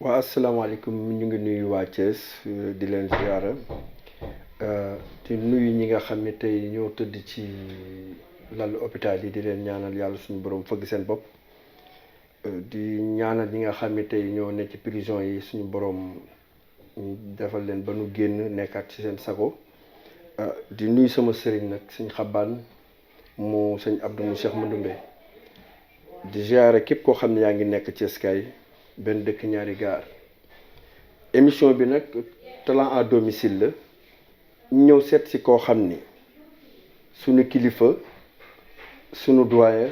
waa asalaamaaleykum ñu ngi nuyu waa Thiès di leen ziara di nuyu ñi nga xam ne tey ñoo tëdd ci lal hôpital yi di leen ñaanal yàlla suñu borom fëgg seen bopp di ñaanal ñi nga xam ne tey ñoo ne ci prison yi suñu borom defal leen ba nu génn nekkaat ci seen sago di nuyu sama sëriñ nag sëñ xabaan mu sëñ Abdou mu Cheikh Mandoumbe di ziara képp koo xam ne yaa ngi nekk Thiès kaay benn dëkk ñaari gaar émission bi nag talent à domicile la ñëw seet si koo xam ni suñu kilifa suñu doyen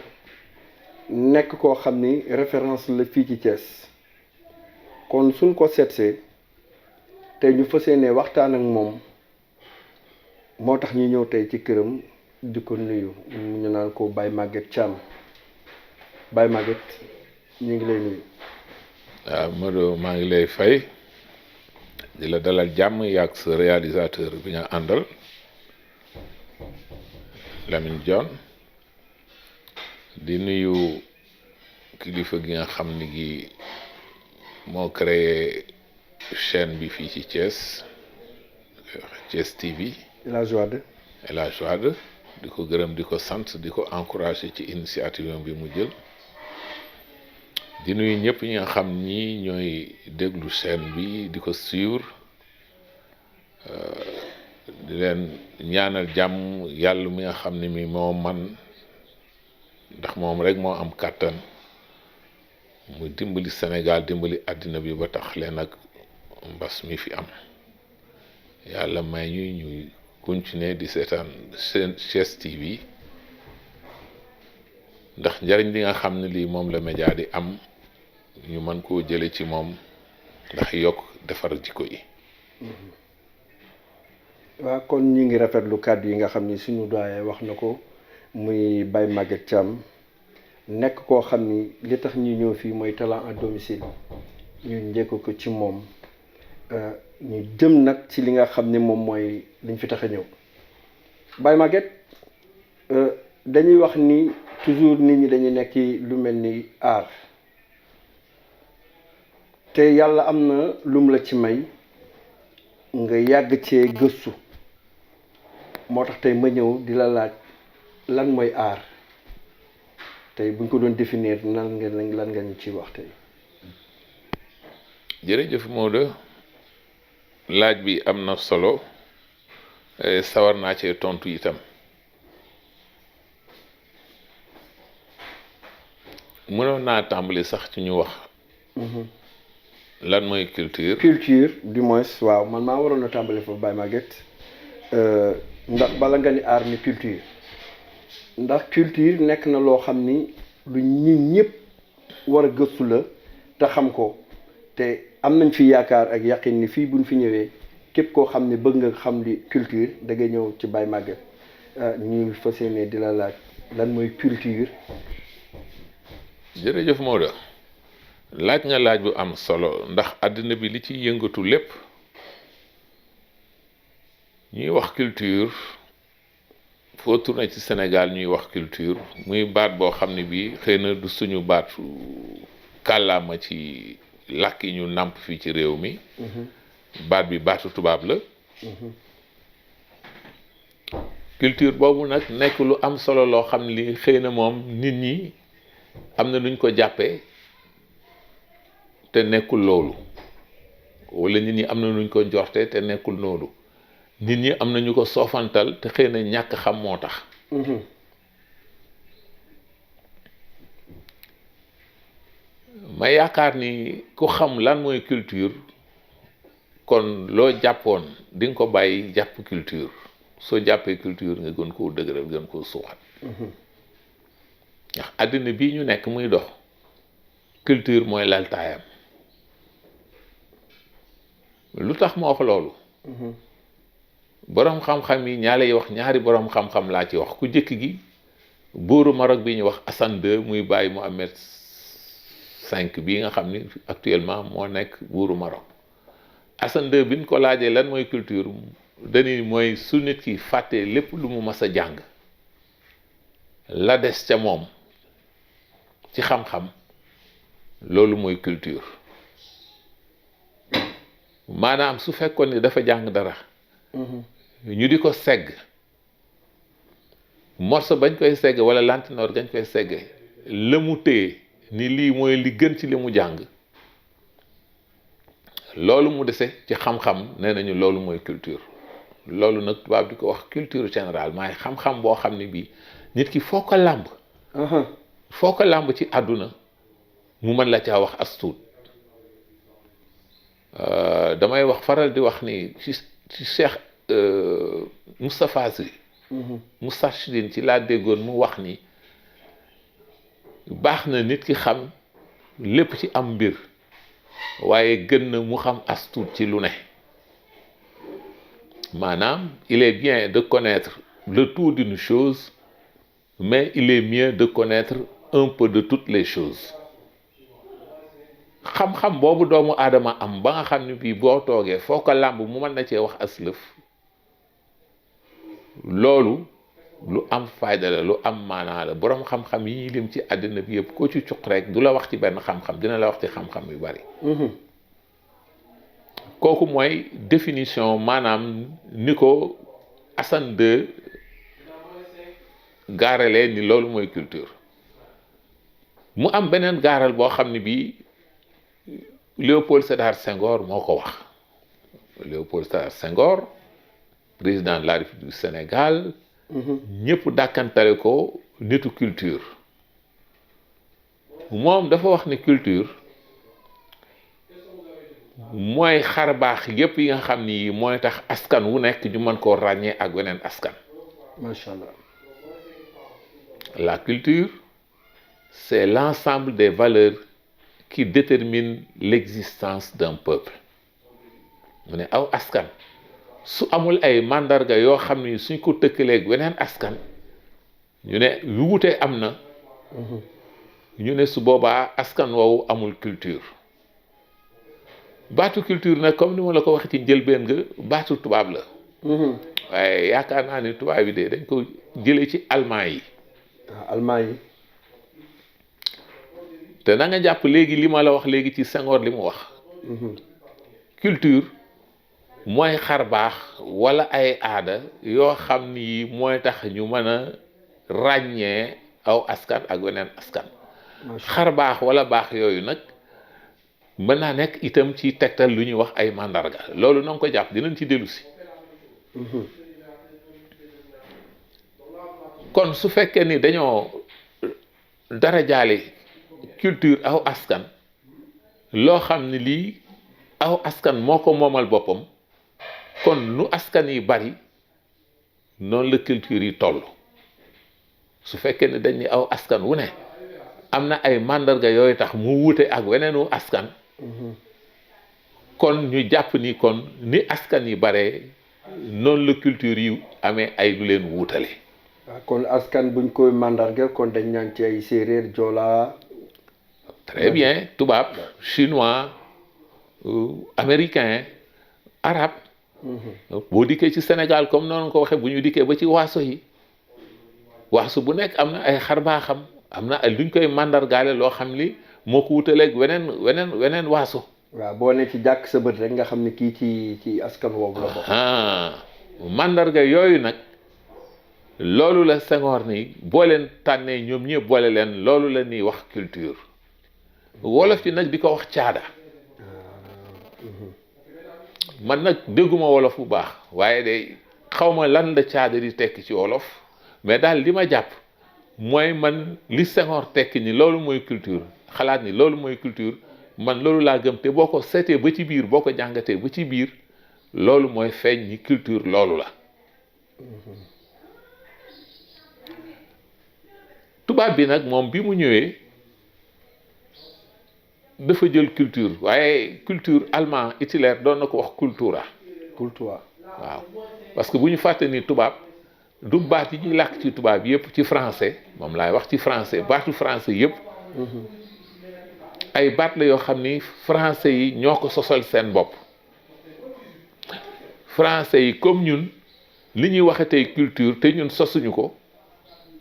nekk koo xam ni référence la fii ci Thiès kon suñ ko seetsee tey ñu fas yéene waxtaan ak moom moo tax ñu ñëw tey ci këram di ko nuyu ñu naan ko Baye Maguette Thiam Baye Maguette ñu ngi lay nuyu. waaw Modou maa ngi lay fay di la dalal jàmm yàgg sa réalisateur bi nga àndal Lamine Dione di nuyu kilifa gi nga xam ni gi moo créé chaîne bi fii ci Thiès Thiès TV El Hadj Wade di ko gërëm di ko sant di ko encouragé ci initiative bi mu jël di nuyu ñëpp ñi nga xam ni ñooy déglu chaîne bi di ko suivre di leen ñaanal jàmm yàlla mi nga xam ne mi moo man ndax moom rek moo am kàttan mu dimbali Sénégal dimbali àddina bi ba tax leen ak mbas mi fi am yàlla may ñuy continuer di seetaan Thiès TV ndax njariñ li nga xam ne lii moom la média di am ñu mën koo jële ci moom ndax yokk defar jikko yi. waaw kon ñi ngi rafetlu kàddu yi nga xam ni suñu doyen wax na ko muy Baye Maguette Thiam nekk koo xam ni li tax ñu ñëw fii mooy talent à domicile ñu njëkk ko ci moom ñu jëm nag ci li nga xam ni moom mooy liñ fi tax a ñëw Baye Maguette dañuy wax ni toujours nit ñi dañuy nekk lu mel ni art te yàlla am na lum la ci may nga yàgg cee gëstu moo tax tey ma ñëw di la laaj lan mooy art tey buñ ko doon définir lan nga ñu ci wax tey. jërëjëf Maodo laaj bi am na solo sawar naa cee tontu itam mënoon naa tàmbali sax ci ñu wax. lan mooy culture du moins waaw man maa waroon a tàmbali foofu Baye Maguette ndax bala nga ni art ni culture ndax culture nekk na loo xam ni lu nit ñëpp war a gëstu la te xam ko te am nañ fi yaakaar ak yaqin ni fii buñ fi ñëwee képp koo xam ne bëgg nga xam li culture da ngay ñëw ci Baye Maguette ñu fas yéene di la laaj lan mooy culture. jërëjëf Maodo laaj nga laaj bu am solo ndax àddina bi li ci yëngatu lépp ñuy wax culture foo tourné ci Sénégal ñuy wax culture muy baat boo xam ne bii xëy na du suñu baatu kàllaama ci làkk yi ñu nàmp fii ci réew mi baat bi baatu tubaab la culture boobu nag nekk lu am solo loo xam ne li xëy na moom nit ñi am na nuñ ko jàppee te nekkul loolu wala nit ñi am na nuñ ko njorte te nekkul loolu nit ñi am na ñu ko soofantal te xëy na ñàkk xam moo tax ma yaakaar ni ku xam lan mooy culture kon loo jàppoon di nga ko bàyyi jàpp culture soo jàppee culture nga gën koo dëgëral gën koo suuxat ndax àddina bii ñu nekk muy dox culture mooy laltaayam lu tax ma wax loolu boroom xam-xam yi ñaa lay wax ñaari boroom xam-xam laa ci wax ku jëkk gi buuru Maroc bi ñu wax Hassan II muy bàyyi Mohammed V bii nga xam ni actuellement moo nekk buuru Maroc Hassan II bi ñu ko laajee lan mooy culture dañuy mooy su nit ki fàttee lépp lu mu mas a jàng la des ca moom ci xam-xam loolu mooy culture maanaam su fekkoon ni dafa jàng dara ñu di ko segg morso bañ koy segg wala lantinoor gañ koy segge la mu téye ni lii mooy li gën ci li mu jàng loolu mu dese ci xam-xam nee nañu loolu mooy culture loolu nag tubaab di ko wax culture générale maay xam-xam boo xam ne bii nit ki foo ko làmb ci àdduna mu mën la caa wax as tuut damay wax faral di wax ni ci Cheikh Moustapha Sy Moustarchidine ci laa déggoon mu wax ni baax na nit ki xam lépp ci am mbir waaye gën na mu xam as tuut ci lu ne maanaam il est bien de connaître le tout d'une chose mais il est mieux de connaître un peu de toutes les choses xam-xam boobu doomu aadama am ba nga xam ne bii boo toogee foo ko làmb mu mën na cee wax aslëf loolu lu am fayda la lu am maanaa la boroom xam-xam yi ñuy lim ci àddina bi yëpp ko ci cuq rek du la wax ci benn xam-xam dina la wax ci xam-xam yu bari kooku mooy définition maanaam ni ko Assane II gaaralee ni loolu mooy culture mu am beneen gaaral boo xam ne bii Léopold Sédar Senghor moo ko wax Léopold Sédar Senghor président de la République du Sénégal ñëpp dàkkantale ko nitu culture moom dafa wax ni culture mooy xar baax yépp yi nga xam ni mooy tax askan wu nekk ñu mën koo ràññee ak weneen askan. Macha Allah. La culture c'est l'ensemble des valeurs qui déterminent l'existence d'un peuple mu ne aw askan su amul ay màndarga yoo xam ni suñ ko tëkkaleeg weneen askan ñu ne yu wutee am na ñu ne su boobaa askan woowu amul culture baatu culture nag comme ni ma la ko waxee ci njëlbeen nga baatu tubaab la waaye yaakaar naa ni tubaab yi de dañ ko jëlee ci allemand yi allemand yi te na nga jàpp léegi li ma la wax léegi ci Senghor li mu wax culture mooy xar baax wala ay aada yoo xam ni mooy tax ñu mën a ràññee aw askan ak weneen askan xar baax wala baax yooyu nag mën naa nekk itam ci tegtal lu ñuy wax ay màndarga loolu na nga ko jàpp dinañ ci dellu si kon su fekkee ni dañoo dara jaale culture aw askan loo xam ni lii aw askan moo ko moomal boppam kon nu askan yi bari noonu la culture yi toll su fekkee ne dañ ni aw askan wu ne am na ay màndarga yooyu tax mu wute ak weneenu askan kon ñu jàpp ni kon ni askan yi bare noonu la culture yi amee ay lu leen wuutale kon askan buñ koy màndarga kon dañ naan ci ay séeréer joola très bien tubaab chinois américain arabe boo dikkee ci Sénégal comme noonu ko waxee bu ñu dikkee ba ci waaso yi waaso bu nekk am na ay xarbaaxam am na ay luñ koy màndargaale loo xam ni moo ko wutaleeg weneen waaso waaw boo ne ci jàkk sa bët rek nga xam ne kii ci askan woowu la bokk màndarga yooyu nag loolu la Senghor ni boo leen tànnee ñoom ñëpp boole leen loolu la ñuy wax culture wolof ci nag di ko wax caada man nag dégguma wolof bu baax waaye de xawma lan la caada di tekki ci wolof mais daal li ma jàpp mooy man li Senghor tekki ni loolu mooy culture xalaat ni loolu mooy culture man loolu laa gëm te boo ko seetee ba ci biir boo ko jàngatee ba ci biir loolu mooy feeñ ni culture loolu la tubaab bi nag moom bi mu ñëwee dafa jël culture waaye culture allemand Hitler doon na ko wax cultura waaw parce que bu ñu fàtte ni tubaab du baat yi ñuy làkk ci tubaab yëpp ci français moom laay wax ci français baatu français yëpp ay baat la yoo xam ni français yi ñoo ko sosal seen bopp français yi comme ñun li ñuy waxe tey culture te ñun sosuñu ko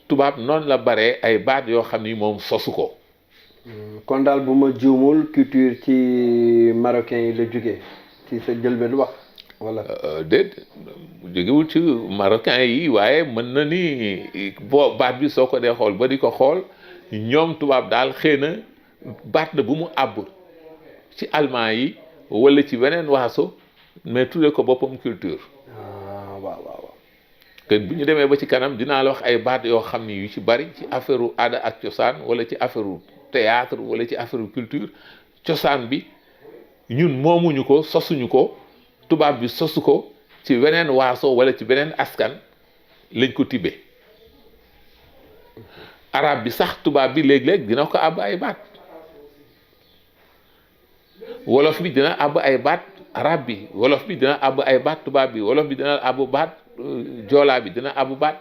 tubaab noonu la baree ay baat yoo xam ni moom sosu ko kon daal bu ma juumul culture ci marocain yi la jógee ci sa jëlbeen wax wala. déet jógewul ci marocain yi waaye mën na ni boo baat bi soo ko dee xool ba di ko xool ñoom tubaab daal xëy na baat na bu mu àbb ci allemand yi wala ci beneen waaso mais tudde ko boppam culture. waaw waaw. te bu ñu demee ba ci kanam dinaa la wax ay baat yoo xam ni yu ci bari ci affaire u aada ak cosaan wala ci affaire u théâtre wala ci affaire u culture cosaan bi ñun moomuñu ko sosuñu ko tubaab bi sosu ko ci weneen waaso wala ci beneen askan lañ ko tibbee arab bi sax tubaab bi léeg-léeg dina ko àbb ay baat wolof bi dina àbb ay baat arab bi wolof bi dina àbb ay baat tubaab bi wolof bi dina àbb baat joolaa bi dina àbb baat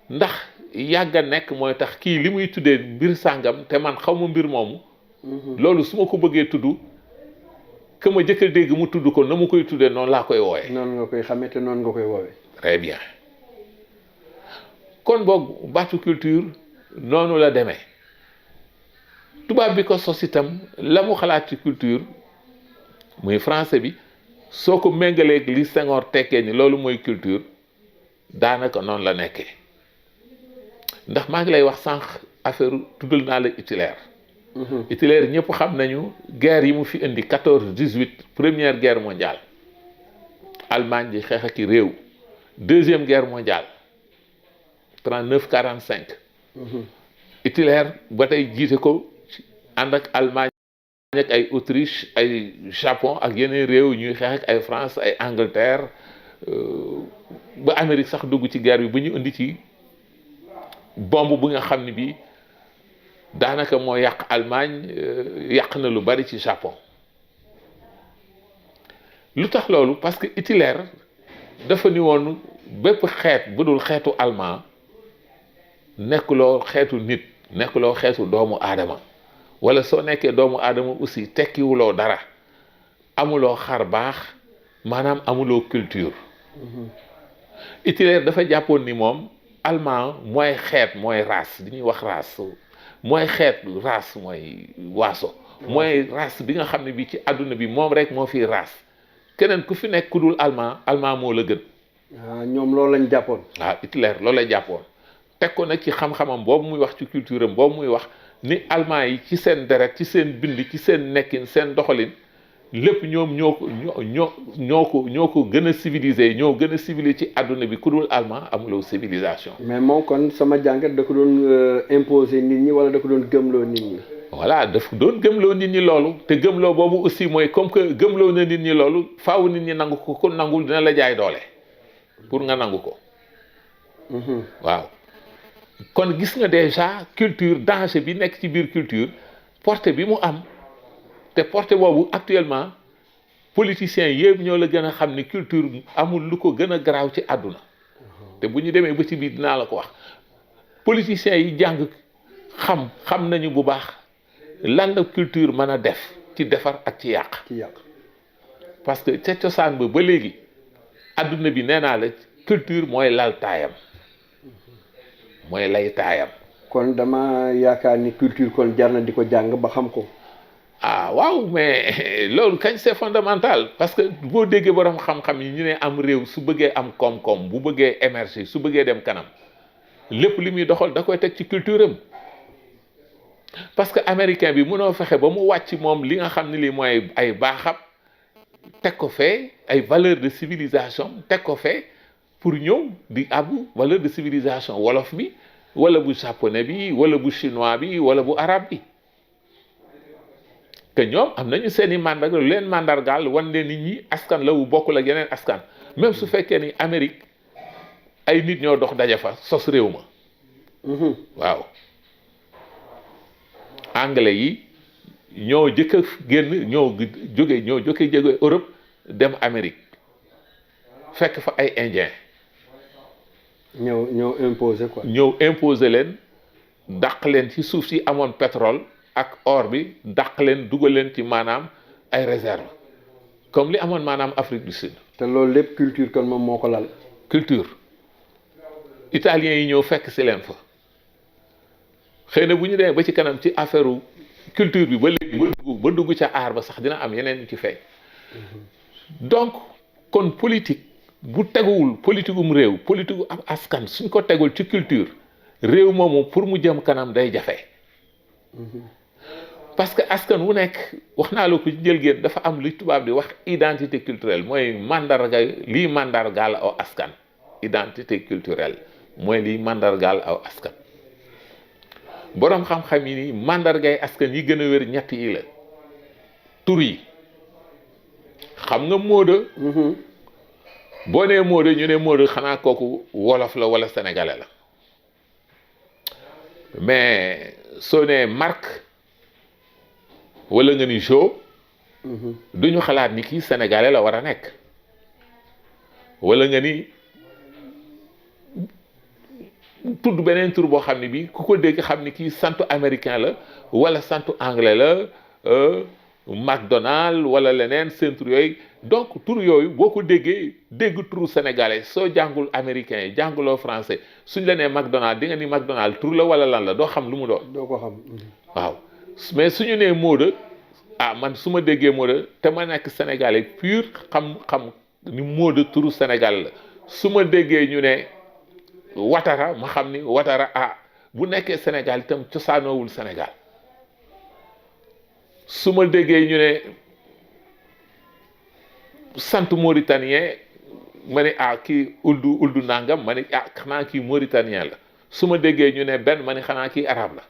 ndax yàgg a nekk mooy tax kii li muy tuddee mbir sàngam te man xaw ma mbir moomu loolu su ma ko bëggee tudd que ma jëkk a dégg mu tudd ko na mu koy tuddee noonu laa koy wooyee. noonu nga koy xamee te noonu nga koy woowee. très bien kon boog baatu culture noonu la demee tubaab bi ko sos itam la mu xalaat ci culture muy français bi soo ko méngaleeg li Senghor tekkee ni loolu mooy culture daanaka noonu la nekkee ndax maa ngi lay wax sànq affaire tuddal naa la Hitler. Hitler ñëpp xam nañu guerre yi mu fi indi 14-18 première guerre mondiale Allemagne di xeex ak i réew deuxième guerre mondiale 39-45 Hitler ba tey jiite ko ànd ak Allemagne ak ay Autriche ay Japon ak yeneen réew ñuy xeex ak ay France ay Angleterre ba Amérique sax dugg ci guerre bi ba ñu indi ci bombe bu nga xam ne bii daanaka moo yàq Allemagne yàq na lu bari ci Japon lu tax loolu parce que Hitler dafa ni woon bépp xeet bu dul xeetu allemand nekkuloo xeetu nit nekkuloo xeetu doomu aadama wala soo nekkee doomu aadama aussi tekkiwuloo dara amuloo xar baax maanaam amuloo culture. Hitler dafa jàppoon ni moom allemand mooy xeet mooy race li ñuy wax race mooy xeet race mooy waaso mooy race bi nga xam ne bi ci àdduna bi moom rek moo fi race keneen ku fi nekk ku dul allemand moo la gën. ñoom loolu lañ jàppoon. waaw Hitler loolu la jàppoon teg ko nag ci xam-xamam boobu muy wax ci culture am boobu muy wax ni allemand yi ci seen deret ci seen bind ci seen nekkin seen doxalin lépp ñoom ñoo ko gën a civilisé ñoo gën a civilisé ci àdduna bi ku dul allemand amuloo civilisation. mais moom kon sama jàngat da ko doon imposer nit ñi wala da ko doon gëmloo nit ñi. voilà daf doon gëmloo nit ñi loolu te gëmloo boobu aussi mooy comme que gëmloo na nit ñi loolu faaw nit ñi nangu ko ku nangul dina la jaay doole pour nga nangu ko. waaw kon gis nga déjà culture danger bi nekk ci biir culture portée bi mu am. te portée boobu actuellement politiciens yëpp ñoo la gën a xam ni culture amul lu ko gën a garaaw ci àdduna te bu ñu demee ba ci biir dinaa la ko wax politiciens yi jàng xam nañu bu baax lan la culture mën a def ci defar ak ci yàq. parce que ca cosaan ba léegi àdduna bi nee naa la culture mooy lal taayam mooy lay taayam. kon dama yaakaar ni culture kon jar na di ko jàng ba xam ko. waaw mais loolu kañ c'est fondamental parce que boo déggee borom xam-xam yi ñu ne am réew su bëggee am koom-koom bu bëggee émerger su bëggee dem kanam lépp li muy doxal da koy teg ci culture am parce que américain bi mënoo fexe ba mu wàcc moom li nga xam ne lii mooy ay baaxam teg ko fee ay valeurs de civilisation teg ko fee pour ñëw di abu valeur de civilisation wolof bi wala bu japonais bi wala bu chinois bi wala bu arabe bi. que ñoom am nañu seeni mandarga lu leen mandargaal wan leen nit ñi askan la wu bokkul ak yeneen askan même su fekkee ni Amérique ay nit ñoo dox daja fa sos réew ma. waaw anglais yi ñoo jëkk a génn ñoo jóge Europe dem Amérique fekk fa ay indien. ñëw imposer quoi. ñëw imposer leen dàq leen ci suuf si amoon pétrole. ak or bi dàq leen dugal leen ci maanaam ay réserve comme li amoon maanaam Afrique du Sud. te loolu lépp culture kon moom moo ko lal. culture italiens yi ñëw fekk si leen fa xëy na bu ñu demee ba ci kanam ci affaire culture bi ba léegi ba dugg ca aar ba sax dina am yeneen ñu ci feeñ donc kon politique bu teguwul politique réew politique ab askan suñ ko tegul ci culture réew moomu pour mu jëm kanam day jafe parce que askan wu nekk wax naa la ko ci njëlgéen dafa am li tubaab di wax identité culturelle mooy mandarga lii mandargaal aw askan identité culturelle mooy lii mandargaal aw askan boroom xam-xam yi ni mandargay askan yi gën a wér ñett yi la tur yi xam nga Mooda boo nee Mooda ñu ne Mooda xanaa kooku wolof la wala sénégalais la mais soo nee Marc wala nga ni Jo duñu xalaat ni kii sénégalais la war a nekk wala nga ni tudd beneen tur boo xam ne bi ku ko dégg xam ni kii santu américain la wala santu anglais la McDonald wala leneen seen tur yooyu donc tur yooyu boo ko déggee dégg turu sénégalais soo jàngul américain yi jànguloo français suñ la nee McDonald di nga ni McDonald tur la wala lan la doo xam lu mu doon. doo ko xam. waaw mais suñu nee Mooda ah man su ma déggee Mooda te ma nekk sénégalais pur xam ni Mooda turu Sénégal la su ma déggee ñu ne Ouattara ma xam ni Ouattara ah bu nekkee Sénégal itam cosaanoowul Sénégal. su ma déggee ñu ne sant mauritanien ma ne ah kii uldu nangam ma ne ah xanaa kii mauritanien la su ma déggee ñu ne benn ma ne xanaa kii arabe la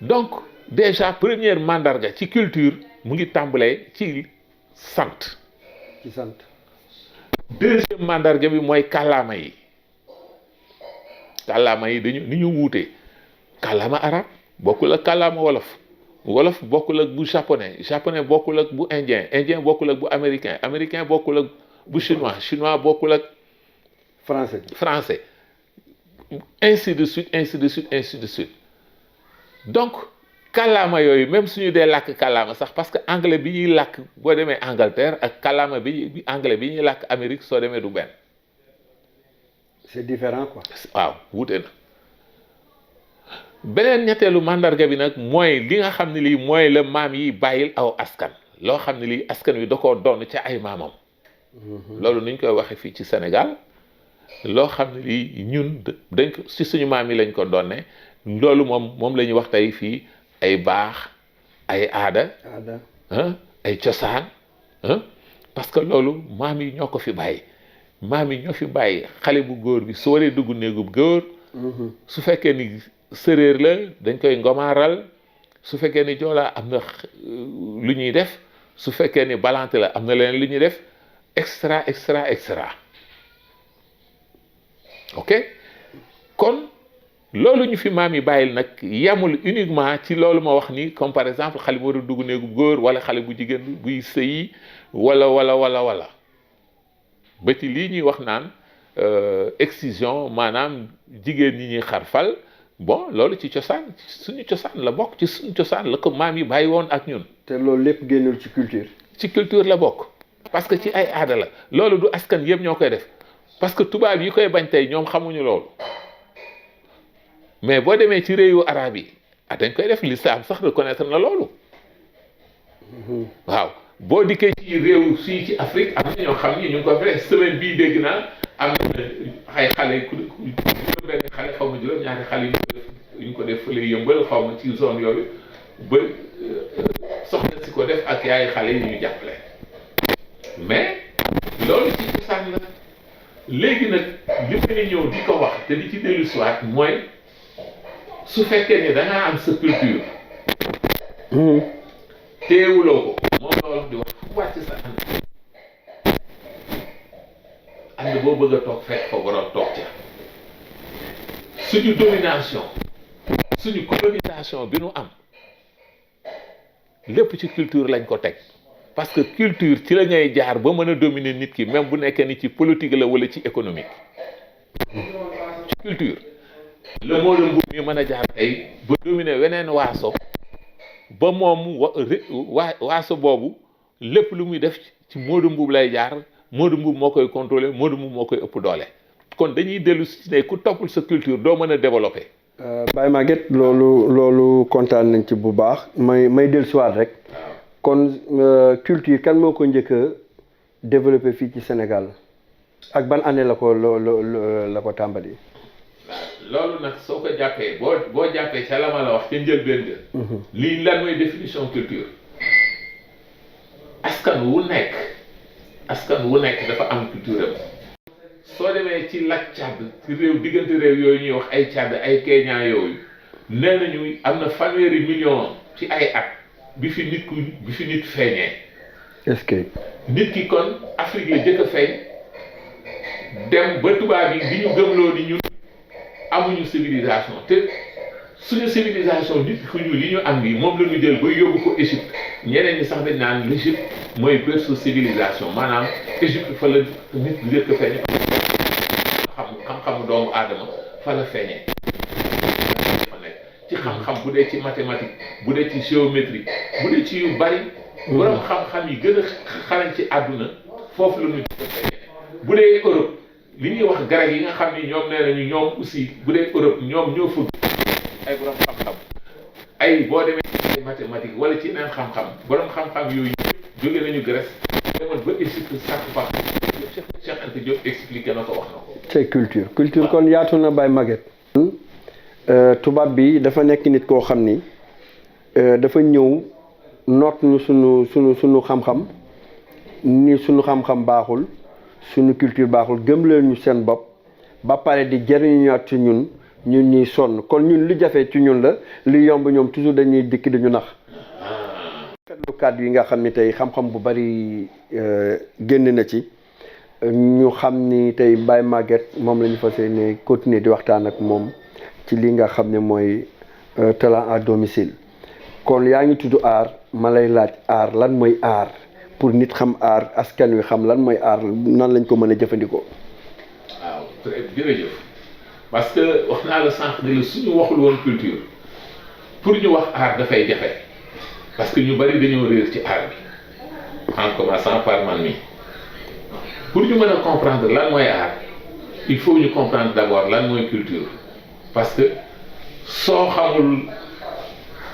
donc déjà première mandarga ci culture mu ngi tàmbalee ci sant. ci sant. deuxième mandarga bi mooy kàllaama yi dañu ni ñu wuute kàllaama arabe bokkul ak kàllaama wolof bokkul ak bu japonais bokkul ak bu indien bokkul ak bu américain bokkul ak bu chinois bokkul ak français ainsi de suite donc kàllaama yooyu même suñu dee làkk kàllaama sax parce que anglais bi ñuy làkk boo demee Angleterre ak kàllaama bi anglais bi ñuy làkk Amérique soo demee du benn. c'est différent quoi. waaw wuute na. beneen ñetteelu mandarga bi nag mooy li nga xam ne lii mooy la maam yi bàyyil aw askan loo xam ne lii askan wi da koo doon ca ay maamam loolu nuñ koy waxee fii ci Sénégal loo xam ne lii ñun dañ ko ci suñu maam yi lañ ko doonne loolu moom la ñuy wax tey fii ay baax ay aada ay cosaan parce que loolu maam yi ñoo ko fi bàyyi maam yi ñoo fi bàyyi xale bu góor bi su waree dugg néegub góor su fekkee ni séréer la dañ koy ngomaaral su fekkee ni joolaa am na lu ñuy def su fekkee ni balante la am na leneen lu ñuy def extra ok kon loolu ñu fi maam yi bàyyil nag yemul uniquement ci loolu ma wax ni comme par exemple xale bu war a dugg néegu góor wala xale bu jigéen buy sëyi wala ba ci lii ñuy wax naan excision maanaam jigéen ñi ñuy xarfal bon loolu ci cosaan suñu cosaan la bokk ci suñu cosaan la ko maam yi bàyyi woon ak ñun. te loolu lépp génnul ci culture. ci culture la bokk parce que ci ay aada la loolu du askan yëpp ñoo koy def parce que tubaab yi koy bañ tey ñoom xamuñu loolu mais boo demee ci réewu arabe yi dañ koy def l'islam sax reconnaître na loolu waaw boo dikkee ci réew fii ci Afrique am na ñoo xam ni ñu ngi ko fait semaine bii dégg naa am na ay xale benn xale xaw ma juróom-ñaari xale yu ñu ko def fële yëmbal xaw ma ci zone yooyu ba soxna si ko def ak yaay xale yi ñu jàppale mais loolu ci cosaan la léegi nag li may ñëw di ko wax te di ci dellu siwaat mooy su fekkee ni da ngaa am sa culture téewuloo ko moom loolu di wax fu wàcc sa ànd boo bëgg a toog fekk fa war a toog ca suñu domination suñu colonisation bi nu am lépp ci culture lañ ko teg parce que culture ci la ngay jaar ba mën a dominer nit ki même bu nekkee ni ci politique la wala ci économique ci culture le mot de mbuur mi mën a jaar tey ba dominer weneen waaso ba moom waaso boobu lépp lu muy def ci Modou Mbuub lay jaar Modou Mbuub moo koy contrôler Modou Mbuub moo koy ëpp doole kon dañuy dellu si ne ku toppul sa culture doo mën a développer. Baye Maguette loolu kontaan nañ ci bu baax may dellusiwaat rek kon culture kan moo ko njëkk a développé fii ci Sénégal ak ban année la ko tàmbali. loolu nag soo ko jàppee boo jàppee ca la ma la wax ca njëlbéen ga lii lan mooy définition culture. askan wu nekk dafa am culture am. soo demee ci lac Tchad ci réew diggante réew yooyu ñuy wax ay Tchad ay Kenya yooyu nee nañu am na 1,000 million ci ay at bi fi nit feeñee. est-ce que. nit ki kon Afrique la jëkk a feeñ dem ba tubaab yi di ñu gëmloo ni ñun amuñu civilisation te suñu civilisation nit ku ñuul li ñu am nii moom la ñu jël ba yóbbu ko Égypte ñeneen ñi sax dañ naan l'Égypte mooy berceau civilisation maanaam Égypte fa la nit ku jëkk a feeñee xam-xamu doomu aadama fa la feeñee. ci xam-xam bu dee ci mathématique bu dee ci géométrie bu dee ci yu bari. borom xam-xam yi gën a xarañ ci àdduna foofu la ñu bu dee Europe li ñuy wax grec yi nga xam ni ñoom nee nañu ñoom aussi bu dee Europe ñoom ñoo fëgg ay borom xam-xam ay boo demee ci mathématique wala ci yeneen xam-xam borom xam-xam yooyu jóge nañu Grèce demoon ba Égypte sàkk fa Cheikh Anta Diop expliqué na ko wax na ko. c'est culture kon yaatu na Baye Maguette. tubaab bi dafa nekk nit koo xam ni dafa ñëw noot ñu sunu xam-xam ni sunu xam-xam baaxul sunu culture baaxul gëm leen ñu seen bopp ba pare di jëriñaat ci ñun ñuy sonn kon ñun li jafe ci ñun la li yomb ñoom toujours dañuy dikk dañu nax. fetlu kàddu yi nga xam ni tey xam-xam bu bari génn na ci ñu xam ni tey Baye Maguette moom la ñu fas yéene continuer di waxtaan ak moom ci li nga xam ne mooy talent à domicile. kon yaa ngi tudd aar ma lay laaj aar lan mooy aar pour nit xam aar askan wi xam lan mooy aar nan lañ ko mën a jëfandikoo. waaw très jërëjëf parce que wax naa la sànq ne la suñu waxul woon culture pour ñu wax aar dafay jafe parce que ñu bari dañoo réer ci aar bi en commençant par man mi pour ñu mën a comprendre lan mooy aar il faut ñu comprendre d'abord lan mooy culture parce que soo xamul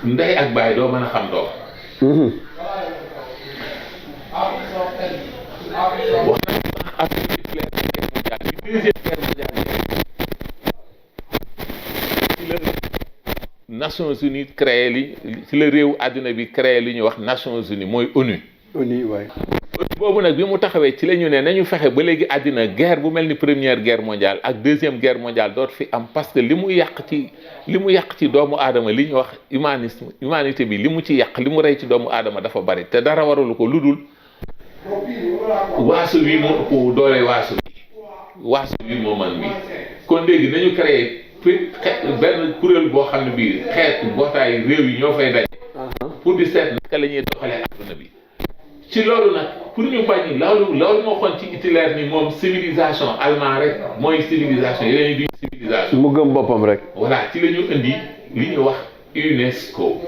ndey ak baay doo mën a xam doom. wax nañu sax Afrique deuxième guerre mondiale ci la Nations Unies créé ci la réew àdduna bi créé li ñuy wax Nations Unies mooy ONU. ONU waay. boobu nag bi mu taxawee ci la ñu ne nañu fexe ba léegi àddina guerre bu mel ni première guerre mondiale ak deuxième guerre mondiale dootu fi am parce que li mu yàq ci doomu aadama li ñuy wax humanité bi li mu ci yàq li mu rey ci doomu aadama dafa bari te dara waralu ko lu dul waaso wi moo ëpp doole waaso wi moo man wi kon léegi nañu créé benn kuréel boo xam ne bii xeet mbootaay réew yi ñoo fay daje pour di seet naka la ñuy doxalee àdduna bi ci loolu nag pour ñu bañ loolu moo xoon ci Hitler ni moom civilisation allemand rek mooy civilisation yeneen yi duñ civilisation mu gëm boppam rek. voilà ci la ñu indi li ñu wax UNESCO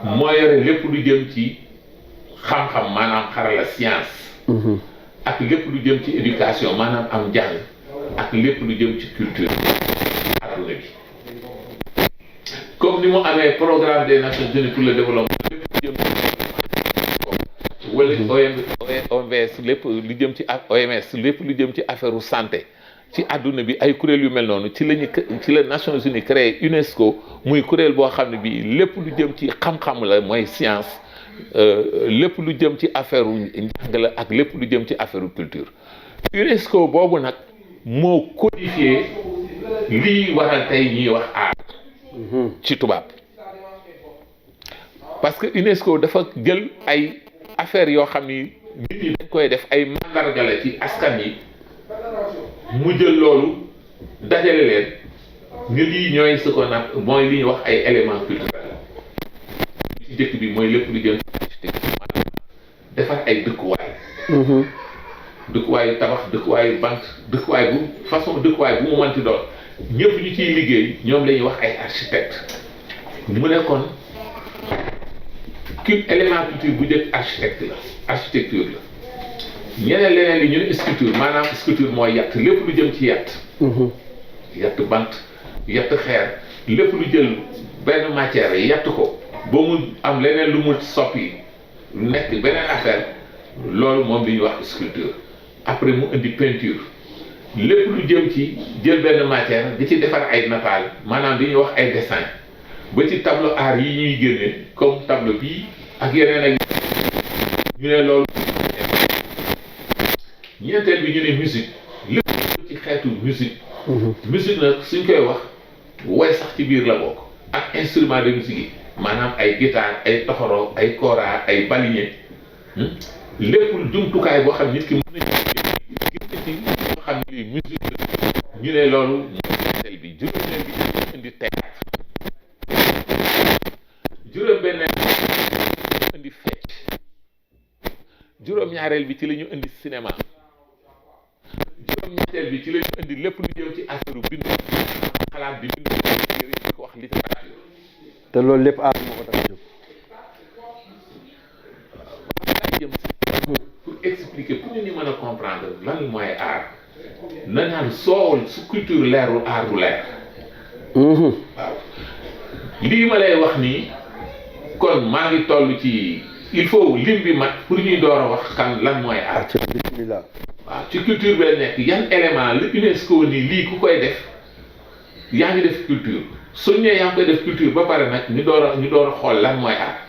moo yore lépp lu jëm ci xam-xam maanaam xarala science ak lépp lu jëm ci éducation maanaam am njàng ak lépp lu jëm ci culture adduna bi comme ni mu amee programme des Nations Unies pour le développement lépp lu jëm ci wala OMS lépp lu jëm ci OMS lépp lu jëm ci affaire santé ci àdduna bi ay kuréel yu mel noonu ci la Nations Unies créé UNESCO muy kuréel boo xam ne bi lépp lu jëm ci xam-xam la mooy science lépp lu jëm ci affaire njàng la ak lépp lu jëm ci affaire culture UNESCO boobu nag moo codifié lii waral tey ñuy wax aar ci tubaab parce que UNESCO dafa jël ay affaires yoo xam ni nit ñi dañ koy def ay mandarga la ci askan yi mu jël loolu dajale leen ni lii ñooy ce qu'on a mooy li ñuy wax ay éléments culturels ci jëkk bi mooy lépp lu jëm maanaam defar ay dëkkuwaay dëkkuwaayu tabax dëkkuwaayu bant dëkkuwaay bu façon dëkkuwaay bu mu mënti doon ñëpp ñu ciy liggéey ñoom la ñuy wax ay architecte mu ne kon élément culture bu njëkk architecture la ñeneen leneen li ñu ne sculpture maanaam sculpture mooy yatt lépp lu jëm ci yatt yatt bant yatt xeer lépp lu jël benn matière yett ko ba mu am leneen lu mu soppi nekk beneen affaire loolu moom li ñuy wax sculpture. Après mu indi peinture lépp lu jëm ci jël benn matière di ci defar ay nataal maanaam li ñuy wax ay dessin ba ci tableau art yi ñuy génne comme tableau bii ak yeneen ak ñu ne loolu. ñeenteel bi ñu ne musique lépp ci xeetu musique. musique nag suñ koy wax way sax ci biir la bokk ak instrument de musique yi maanaam ay guitare ay toxoro ay kora ay balinier lépp jumtukaay boo xam nit ki mën na ci boo xam ne lii musique la ñu ne loolu ñeenteel bi juróomeel bi ñu indi théâtre juróom-benneel ñu indi fecc juróom-ñaareel bi ci la ñu indi cinéma juróom-ñetteel bi ci la ñu indi lépp lu jëm ci affaire bind xalaat bi bind di ko wax littérature. te loolu lépp aar moo ko tax a jóg. jëm pour expliquer pour ñu mën a comprendre lan mooy art na naan soowul su culture leerul art du leer. waaw lii ma lay wax nii kon maa ngi toll ci il faut lim bi mat pour ñuy door a wax kan lan mooy art. bismillah. waaw ci culture bi la nekk yan élément la UNESCO nii lii ku koy def yaa ngi def culture suñ ne yaa ngi koy def culture ba pare nag ñu door a xool lan mooy art.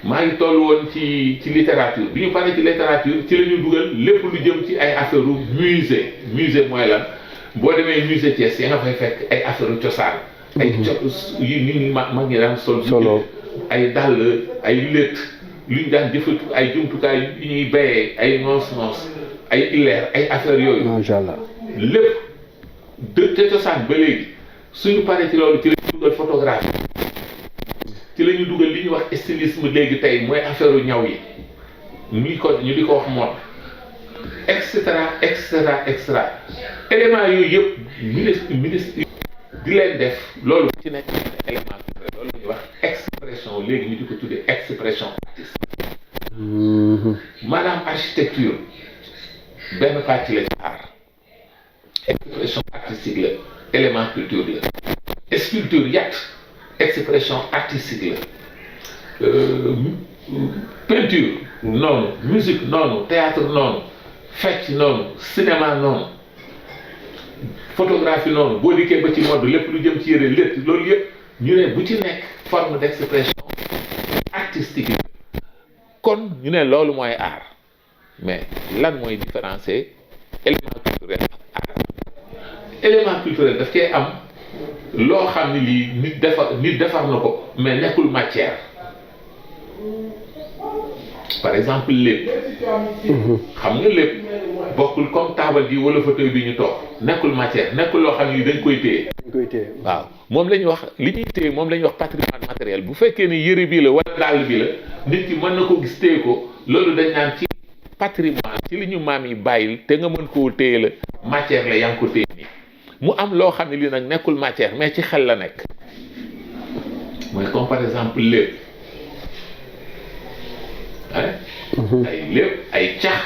maa ngi toll woon ci littérature bi ñu paree ci littérature ci la ñu dugal lépp lu jëm ci ay affaire musée mooy lan boo demee musée Thiès ya nga fay fekk ay affaire cosaan ay yi nit ñi mag ñi daan solo ay dàll ay létt lu ñu daan jëfatu ay jumtukaay yu ñuy bayee ay noos ay illeer ay affaire yooyu macha allah lépp te cosaan ba léegi suñu paree ci loolu ci la ñu dugal photographie ci la ñu dugal li ñuy wax stylisme léegi tey mooy affaire ñaw yi ñu di ko wax mode et cetera élément yooyu yëpp ministre di leen def loolu ci nekk élément culturel loolu la ñuy wax expression léegi ñu di ko tuddee expression artistique maanaam architecture benn pàcc la ci art expression artistique la élément culture la sculpture yatt expression artistique la peinture noonu musique noonu théâtre noonu fecc noonu cinéma noonu photographie noonu boo dikkee ba ci mode lépp lu jëm ci yére lépp loolu yëpp ñu ne bu ci nekk forme d'expression artistique la kon ñu ne loolu mooy art mais lan mooy différencier élément culturel ak art élément culturel daf cee am loo xam ne lii nit defar na ko mais nekkul matière par exemple lépp xam nga lépp bokkul comme taabal ji wala fauteuil bi ñu toog nekkul matière nekkul loo xam ne dañ koy téye waaw moom la ñuy wax li ñuy téye moom la ñuy wax patrimoine matériel bu fekkee ni yëre bi la wala dàll bi la nit ki mën na ko gis téye ko loolu dañ naan ci patrimoine ci li ñu maam yi bàyyil te nga mën koo téye la matière la yaa ngi ko téye nii mu am loo xam ne lii nag nekkul matière mais ci xel la nekk mooy comme par exemple lépp ay lépp ay cax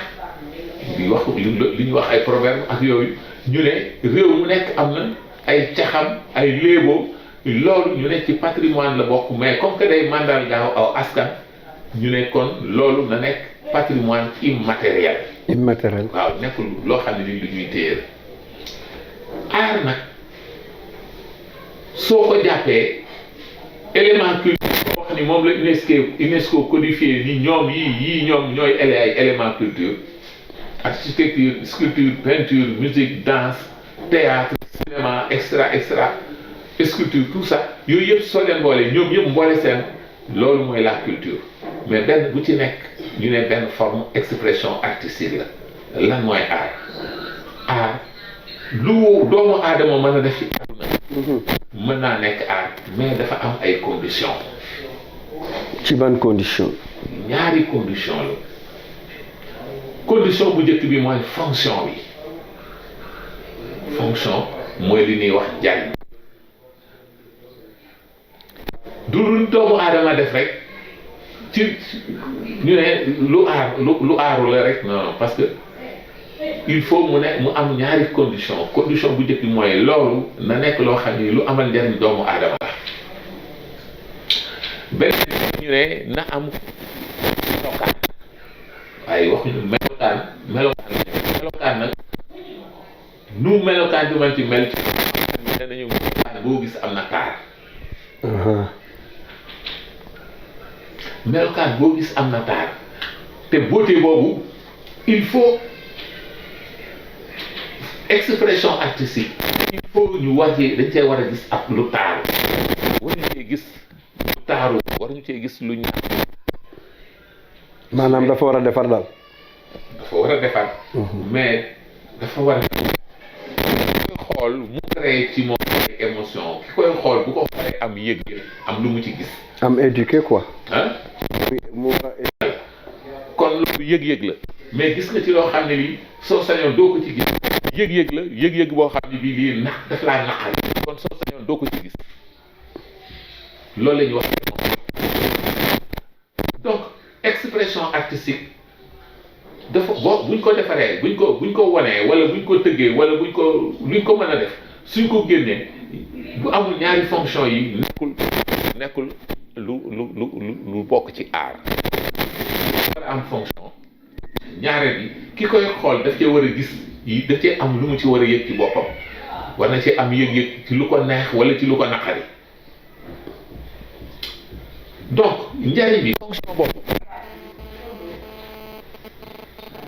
di wax li ñuy wax ay proverbe ak yooyu ñu ne réew mu nekk am na ay caxam ay léeboo loolu ñu ne ci patrimoine la bokk mais comme que day mandargaaw aw askan ñu ne kon loolu na nekk patrimoine immatériel waaw nekkul loo xam ne li lu ñuy téye aar nag soo ko jàppee élément culture boo wax ni moom la UNESCO codifié ni ñoom yii ñoom ñooy ay élément culture architecture sculpture peinture musique danse théâtre cinéma extra sculpture tout ça yooyu yëpp soo leen boole ñoom yëpp mboole seen loolu mooy la culture mais benn bu ci nekk ñu ne benn forme expression artistique la lan mooy art lu doomu aadama mën a def ci àdduna mën naa nekk art mais dafa am ay conditions. ci ban condition ñaari condition la condition bu njëkk bi mooy fonction bi fonction mooy li ñuy wax njariñ du lu doomu aadama def rek ci ñu ne lu aaru la rek non parce que il faut mu am ñaari condition bu njëkk mooy loolu na nekk loo xam ni lu amal njariñ doomu aadama la. beneen ñu ne na am melokaan waaye waxuñu melokaan nag nu melokaan bi man ci mel ci ne nañu melokaan boo gis am na taar. melokaan boo gis am na taar te beauté boobu il faut expression artistique il faut ñu dañ cee war a gis ab lu taaru waruñu cee gis lu taaru waruñu cee gis lu ñaaw. maanaam dafa war a defar daal. dafa war a defar. mais dafa war a xool mu créé ci moom ay émotion ki koy xool bu ko xoolee am yëg-yëg am lu mu ci gis. am éduqué quoi. mu kon loolu yëg-yëg la mais gis nga ci loo xam ne lii soo sañoon doo ko ci gis yëg-yëg la yëg-yëg boo xam ne bii lii daf laa naqari kon soo sañoon doo ko ci gis loolu la ñuy wax donc expression artistique dafa buñ ko defaree buñ ko wonee wala buñ ko tëggee wala luñ ko mën a def suñ ko génnee bu amul ñaari fonction yi nekkul lu bokk ci art. war a am fonction ñaareel bi ki koy xool daf cee war a gis yi daf cee am lu mu ci war a yëg ci boppam war na ci am yëg-yëg ci lu ko neex wala ci lu ko naqari donc njariñ bi fonction bopp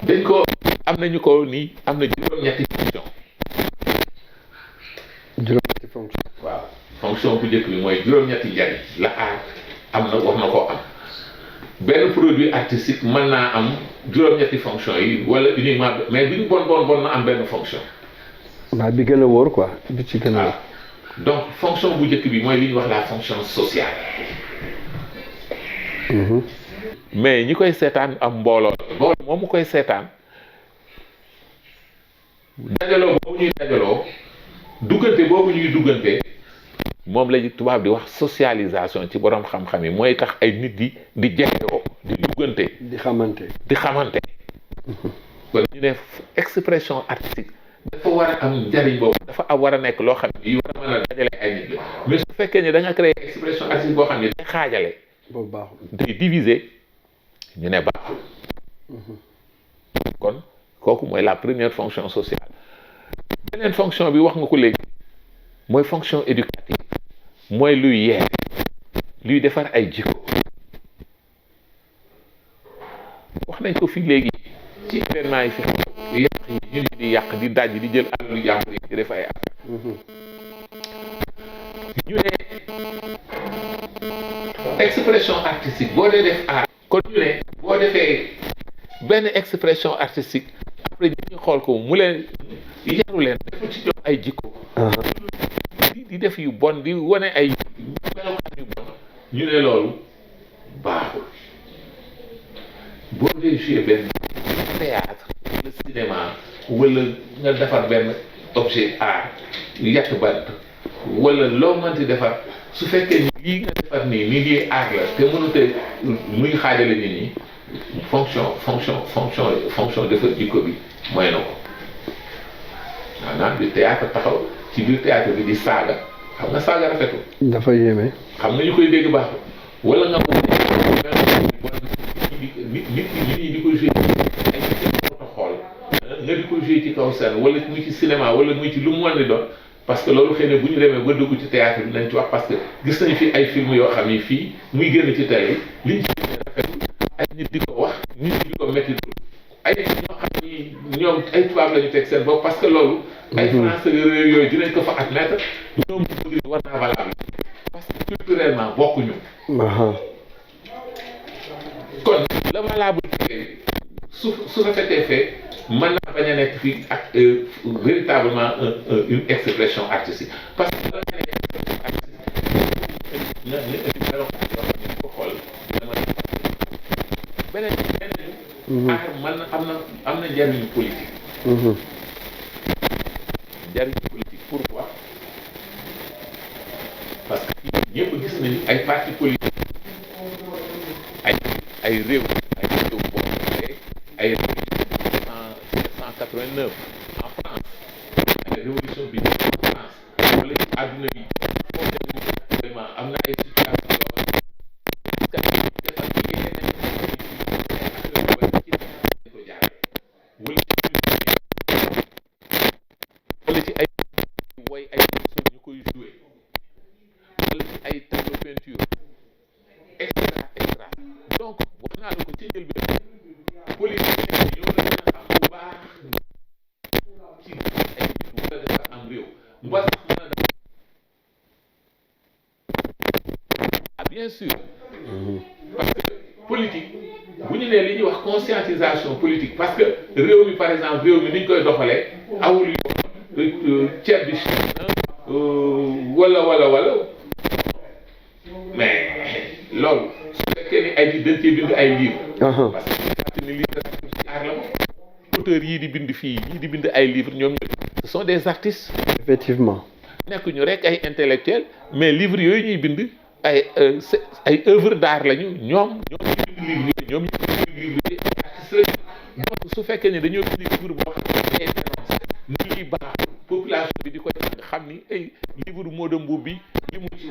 dañ ko am nañu ko nii am na juróom-ñetti fonction. juróom-ñetti fonction. waaw fonction bu njëkk bi mooy juróom-ñetti njariñ la art am na war na koo am. benn produit artistique mën naa am juróom-ñetti fonction yi wala uniquement mais bi ñu bon na am benn fonction. waaw bi gën a wóor quoi bi ci gën a wóor. donc fonction bu njëkk bi mooy li ñuy wax la fonction sociale. mais ñi koy seetaan am mbooloo moom mu koy seetaan dajaloo boobu ñuy dajaloo duggante boobu ñuy duggante moom la tubaab di wax socialisation ci borom xam-xam yi mooy tax ay nit di jeexoo di duggante di xamante kon ñu ne expression artistique dafa war a am njariñ boobu dafa war a nekk loo xam ne yi war a mën a dajale ay nit la mais su fekkee ne da nga créer expression artistique boo xam ne day xaajale boobu baaxul day diviser ñu ne baaxul kon kooku mooy la première fonction sociale. beneen fonction bi wax nga ko léegi mooy fonction éducative mooy luy yeer luy defar ay jikko wax nañ ko fii léegi ci événement yi fi yàq yi ñu di yàq di daj di jël alalu jàmbur yi di def ay affaire ñu ne expression artistique boo dee def art kon ñu ne boo defee benn expression artistique après ñu xool ko mu leen yaru leen defu ci ñoom ay jikko di def yu bon di wane ay melokaan yu bon ñu ne loolu baaxul. boo dee joué benn théâtre wala cinéma wala nga defar benn objet art yàq bant wala loo mënti defar su fekkee ni lii nga defar nii lii art la te mënute muy xaajale nit ñi fonction defar jikko bi mooy na ko maanaam di théâtre taxaw ci biir théâtre bi di saaga xam nga saaga rafetul. dafa yéeme. xam nga ñu koy dégg baaxul wala nga nit ñi di ko joué ay xool nga di ko joué ci kaw scène wala muy ci cinéma wala muy ci lu mu mën di doon parce que loolu xëy na bu ñu demee ba dugg ci théâtre bi nañ ci wax parce que gis nañu fi ay film yoo xam ni fii muy génn ci télé liñ ci rafetul ay nit di ko wax nit ñi di ko métti ay ñoo xam ni ñoom ay tubaab la ñu teg seen bopp parce que loolu ay français yooyu dinañ ko fa admettre ñoom ñu bëgg war naa valable parce que culturellement bokkuñu kon la valable su rafetee fee mën naa bañ a nekk fii ak véritablement une expression artistique parce que la nga nekk expression artistique nga indi melokaan yoo xam ne ko xool dina mën a beneen art mën na am na njariñu politique njariñu politique pourquoi parce que ñëpp gis nañu ay parti politique ay réew boo xoolee ay réew 180 1959 en France révolution bi en France wala ci àdduna bi foo dem actuellement am na ay situation yoo xam ne defar ci yeneen ko jaaree wala ci ay woy ay morceaux ñu koy joué wala ci ay tableau peinture extra extra donc wax naa la ko ci njëlbeen politique ñoo la gën a xam bu baax ci ay nit wala defar am réew ba sax mën a def ah bien sûr parce que politique bu ñu nee li ñuy wax conscientisation politique parce que réew mi par exemple réew mi ni ñu koy doxalee awul yoon ceeb bi cher na wala mais loolu su fekkee ni ay nit dañ cee bind ay livre parce que fàtte ni littérature ci art la moom auteurs yii di bind fii yii di bind ay livres ñoom ce sont des artistes effectivement nekk ñu rek ay intellectuels mais livres yooyu ñuy bind ay œuvres d'art lañu ñoom ñu bind livre yooyu ñoom ñu bind livre yooyu ay artistes lañu donc su fekkee ne dañoo bind livre boo xam ne day dénoncé ni liy baax population bi di ko xam ni ay livre Modou Mboub bi li mu ci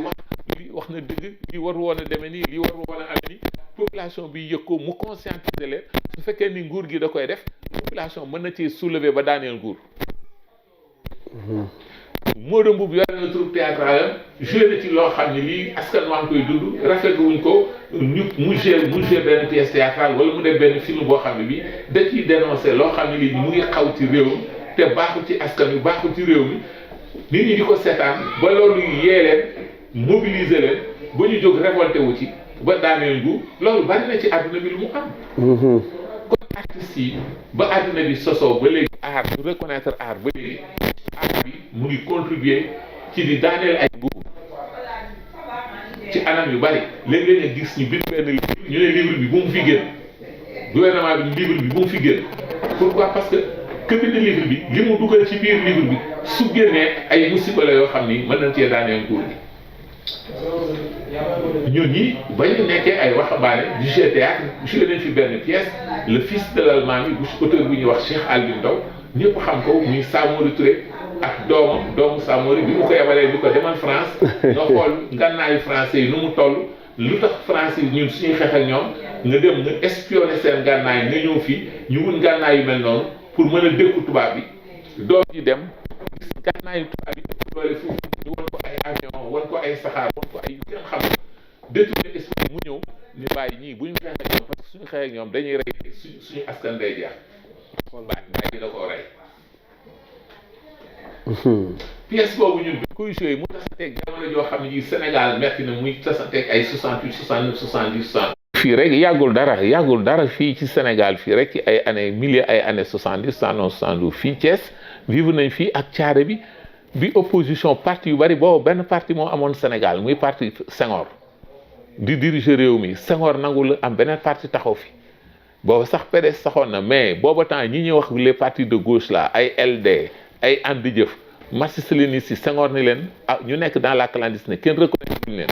wax na dëgg li war woon a demee nii li war woon a amee nii population bi yëg ko mu conscientiser leen su fekkee ni nguur gi da koy def population mën na ci soulever ba daaneel nguur. Modou Mboub yore na troupe théâtrale joué na ci loo xam ne lii askan waa ngi koy dund rafetlu wuñ ko mu joué benn pièce théâtrale wala mu def benn film boo xam ne bii da ciy dénoncé loo xam ne lii mu ngi xaw ci réew mi te baaxul ci askan wi baaxul ci réew mi nit ñi di ko seetaan ba loolu yee leen mobiliser leen ba ñu jóg révolté wu ci ba daaneel nguur loolu bari na ci àdduna bi lu mu am. kon artistes yi ba àdduna bi sosoo ba léegi art ñu reconnaître art ba léegi art bi mu ngi contribuer ci di daaneel ay nguur ci anam yu bari léeg-léeg nga gis ñu bind benn livre ñu ne livre bi bu mu fi génn gouvernement bi livre bi bu mu fi génn pourquoi parce que bind livre bi li mu dugal ci biir livre bi su génnee ay musiba la yoo xam ni mën nañ cee daaneel nguur gi ñun ñi ba ñu nekkee ay waxambaane du jeu théâtre joué nañ fi benn pièce le fils de l'Allemagne bu auteur bu ñuy wax Cheikh Albin Ndao ñëpp xam ko muy Samori Touré ak doomu Samori bi mu ko yebalee bi ko demal France nga xool ngànnaayu français yi nu mu toll lu tax français yi ñun suñuy xeex ak ñoom nga dem nga espionner seen ngànnaay nga ñëw fii ñu wut ngànnaay yu mel noonu pour mën a dékku tubaab bi doom ji dem gis ngànnaayu tubaab bi ëpp doole foofu ñu won ko ay avion won ko ay saxaar won ko ay yu kenn xam détourné esprit mu ñëw ni bàyyi ñii bu ñu xeex ak ñoom parce que suñu xeex ak ñoom dañuy rey suñu askan day jeex bàyyi da koo rey pièce boobu ñun bi koy joué mu tasanteeg jamono joo xam ne ji Sénégal metti na muy tasanteeg ay 68 69 70 60 fii rek yàggul dara fii ci Sénégal fii rek ci ay années milieu ay années 70 71 72 fii Thiès vivre nañ fii ak caare bi opposition parti yu bari boobu benn parti moo amoon Sénégal muy parti Senghor di diriger réew mi Senghor nangul am beneen parti taxaw fi boobu sax PDS saxoon na mais booba temps ñi ñuy wax les partis de gauche là ay LD ay ànd jëf marxiste-léniniste yi Senghor ni leen ah ñu nekk dans la clandestinité kenn reconnaître leen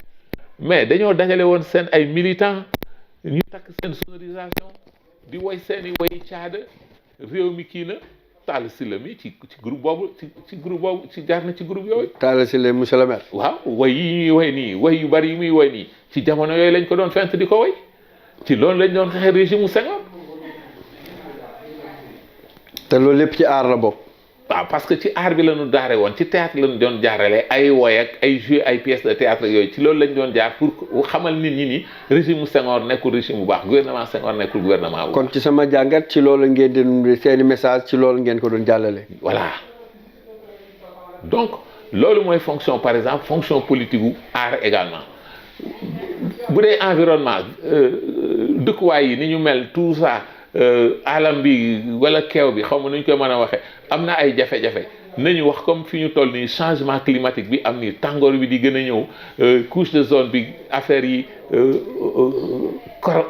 mais dañoo dajale woon seen ay militants ñu takk seen sonorisation di woy seeni woy caada réew mi kii na Talla Sylla mi ci groupe boobu ci groupe boobu ci jaar na ci groupe yooyu. Talla Sylla monsieur le maire. waaw woy yi ñuy woy nii woy yu bari yi muy woy nii ci jamono yooyu lañ ko doon fent di ko woy ci loolu lañ doon xeex régime mu Senghor. te loolu lépp ci aar la bokk. waaw parce que ci art bi la ñu daare woon ci théâtre la ñu doon jaarale ay woy ak ay jouer ay pièces de théâtre yooyu ci loolu lañ doon jaar pour xamal nit ñi ni régime Senghor nekkul régime bu baax gouvernement Senghor nekkul gouvernement bu baax. kon ci sama jàngat ci loolu ngeen di seeni message ci loolu ngeen ko doon jàllale. voilà donc loolu mooy fonction par exemple fonction politique gu art également bu dee environnement dëkkuwaay yi ni ñu mel tout ça. alam bi wala keew bi xaw ma nu ñu koy mën a waxee am na ay jafe-jafe nañu wax comme fi ñu toll nii changement climatique bi am ni tàngoor bi di gën a ñëw couche de zone bi affaire yi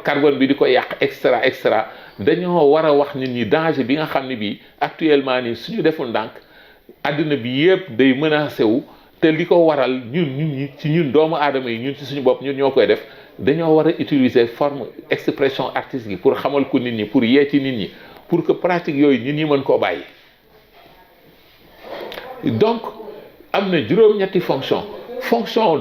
carbone bi di ko yàq extra dañoo war a wax nit ñi danger bi nga xam ne bii actuellement nii suñu deful ndànk àddina bi yëpp day menacé wu te li ko waral ñun doomu aadama yi ñun ci suñu bopp ñun ñoo koy def dañoo war a utiliser forme expression artistique yi pour xamal ko nit ñi pour yee ci nit ñi pour que pratique yooyu nit ñi mën koo bàyyi donc am na juróom-ñetti fonction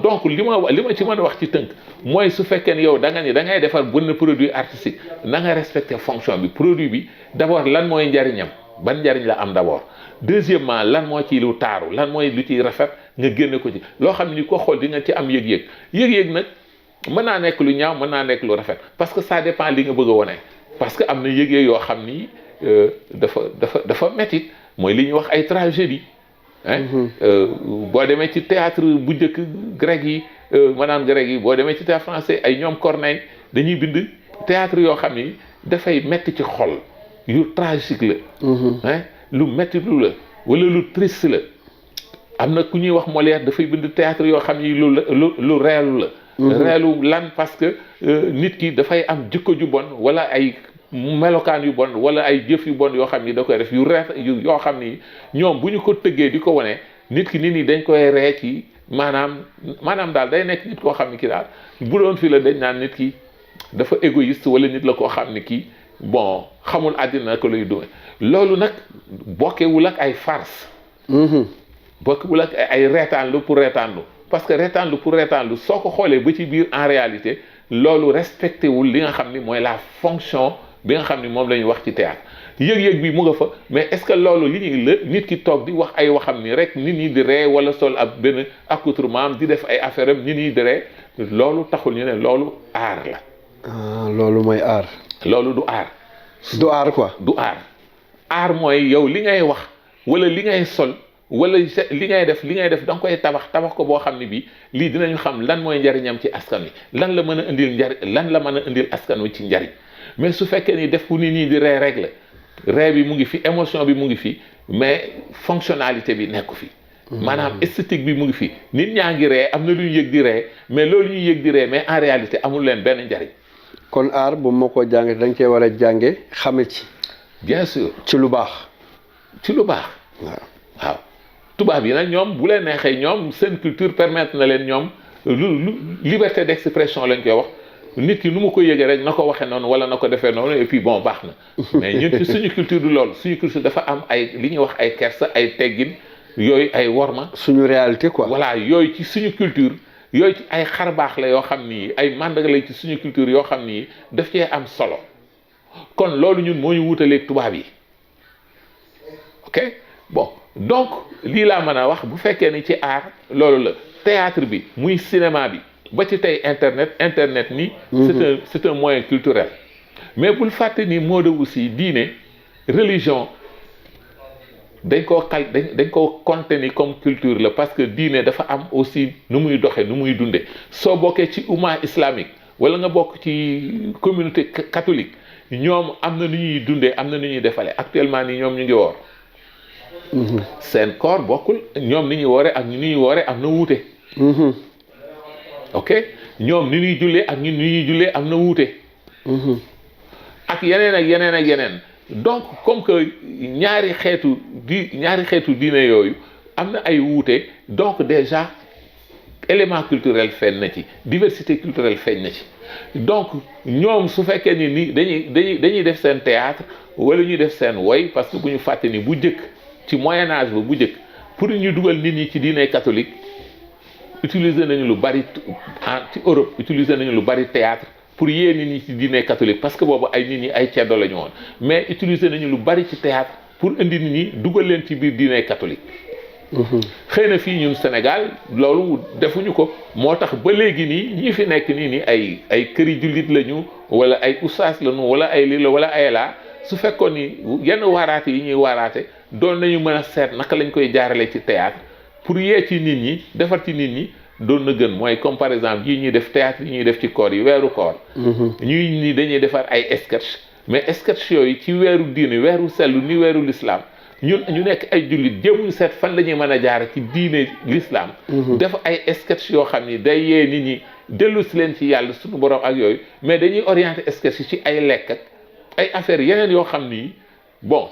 donc li ma ci mën a wax ci tënk mooy su fekkee ne yow da nga ni da ngay defar benn produit artistique na nga respecter fonction bi produit bi d'abord lan mooy njariñam ban njariñ la am d'abord deuxièmement lan moo ci lu taaru lan mooy lu ciy rafet nga génne ko ci loo xam ni ko xool di nga ci am yëg-yëg nag mën naa nekk lu ñaaw mën naa nekk lu rafet parce que ça dépend li nga bëgg a wone parce que am na yëg-yëg yoo xam ni dafa métit mooy li ñuy wax ay tragédie boo demee ci théâtre bu njëkk grec yi maanaam grec yi boo demee ci théâtre français ay ñoom Corneille dañuy bind théâtre yoo xam ni dafay metti ci xol yu tragique la lu metti lu la wala lu triste la am na ku ñuy wax Molière dafay bind théâtre yoo xam ni lu reelu la reelu lan parce que nit ki dafay am jikko ju bon wala ay melokaan yu bon wala ay jëf yu bon yoo xam ni da koy def yoo xam ni ñoom bu ñu ko tëggee di ko wane nit ñi dañ koy ree ci maanaam daal day nekk nit koo xam ni ki daal bu doon fii la dañ naan nit ki dafa égoïste wala nit la koo xam ni kii bon xamul àddina ko lay dume loolu nag bokkewul ak ay farce bokkewul ak ay reetaanlu pour reetaanlu parce que reetaanlu pour reetaanlu soo ko xoolee ba ci biir en réalité loolu respecté wul li nga xam ni mooy la fonction bi nga xam ni moom la ñuy wax ci théâtre yëg-yëg bi mu nga fa mais est-ce que loolu li ñuy la nit ki toog di wax ay waxam ni rek nit ñi di ree wala sol ab benn accoutrement di def ay affaire am nit ñi di ree loolu taxul ñu ne loolu art la. loolu mooy art. loolu du art. du art quoi. du art art mooy yow li ngay wax wala li ngay sol wala li ngay def da nga koy tabax ko boo xam ne bii lii dinañu xam lan mooy njariñam ci askan wi lan la mën a indil askan wi ci njariñ mais su fekkee ni def ku nit ñi di ree rek la ree bi mu ngi fi émotion bi mu ngi fi mais fonctionnalité bi nekku fi. maanaam esthétique bi mu ngi fi nit ñaa ngi ree am na lu ñu yëg di ree mais loolu ñuy yëg di ree mais en réalité amul leen benn njariñ. kon art bu ma ko jàngee da nga cee war a jànge xame ci. bien sûr ci lu baax. ci lu baax. waaw tubaab yi nag ñoom bu leen neexee ñoom seen culture permettre na leen ñoom lu liberté d'expression lañ koy wax nit ki nu mu ko yëgee rek na ko waxee noonu wala na ko defee noonu et puis bon baax na mais ñun ci suñu culture du loolu suñu culture dafa am ay li ñuy wax ay kersa ay teggin yooyu ay worma. suñu réalité quoi. voilà yooyu ci suñu culture. yooyu ci ay xar baax la yoo xam ni ay màndarga la ci suñu culture yoo xam ni daf cee am solo kon loolu ñun moo ñu wutaleeg tubaab yi ok bon donc lii laa mën a wax bu fekkee ni ci art loolu la théâtre bi muy cinéma bi ba ci tey internet ni c'est un moyen culturel mais bul fàtte ni moo de aussi diine religion dañ koo compter ni comme culture la parce que diine dafa am aussi nu muy doxe nu muy dunde soo bokkee ci umma islamique wala nga bokk ci communauté catholique ñoom am na nu ñuy dundee am na nu ñuy defale actuellement nii ñoom ñu ngi woor seen koor bokkul ñoom ni ñuy woore ak ni ñuy woore am na wuute ok ñoom ni ñuy jullee ak ñun ni ñuy jullee am na wuute ak yeneen donc comme que ñaari xeetu diine yooyu am na ay wuute donc déjà élément culturel feeñ na ci diversité culturelle feeñ na ci donc ñoom su fekkee ni dañuy def seen théâtre wala ñuy def seen woy parce que bu ñu fàtte ni bu njëkk ci moyen âge ba bu njëkk pour ñu dugal nit ñi ci diine catholique utiliser nañu lu bari ci Europe utiliser nañu lu bari théâtre pour yee nit ñi ci diine catholique parce que boobu ay nit ñi ay ceddo la ñu woon mais utiliser nañu lu bari ci théâtre pour indi nit ñi dugal leen ci biir diine catholique. xëy na fii ñun Sénégal loolu defuñu ko moo tax ba léegi nii ñi fi nekk nii ay këri jullit lañu wala ay ustaas lañu wala ay lii la wala ay laa su fekkoon ni yenn waaraate yi ñuy waaraate doon nañu mën a seet naka lañ koy jaarale ci théâtre pour yee ci nit ñi defar ci nit ñi. doon na gën mooy comme par exemple yi ñuy def théâtre yi ñuy def ci koor yi weeru koor ñuy ni dañuy defar ay sketch mais sketch yooyu ci weeru diine weeru sellu ni weeru l'islam ñu nekk ay jullit jéemuñu seet fan la ñuy mën a jaar ci diine l'islam def ay sketch yoo xam ni day yee nit ñi dellu si leen ci yàlla suñu borom ak yooyu mais dañuy orienté sketch yi ci ay lekk ak ay affaires yeneen yoo xam ni bon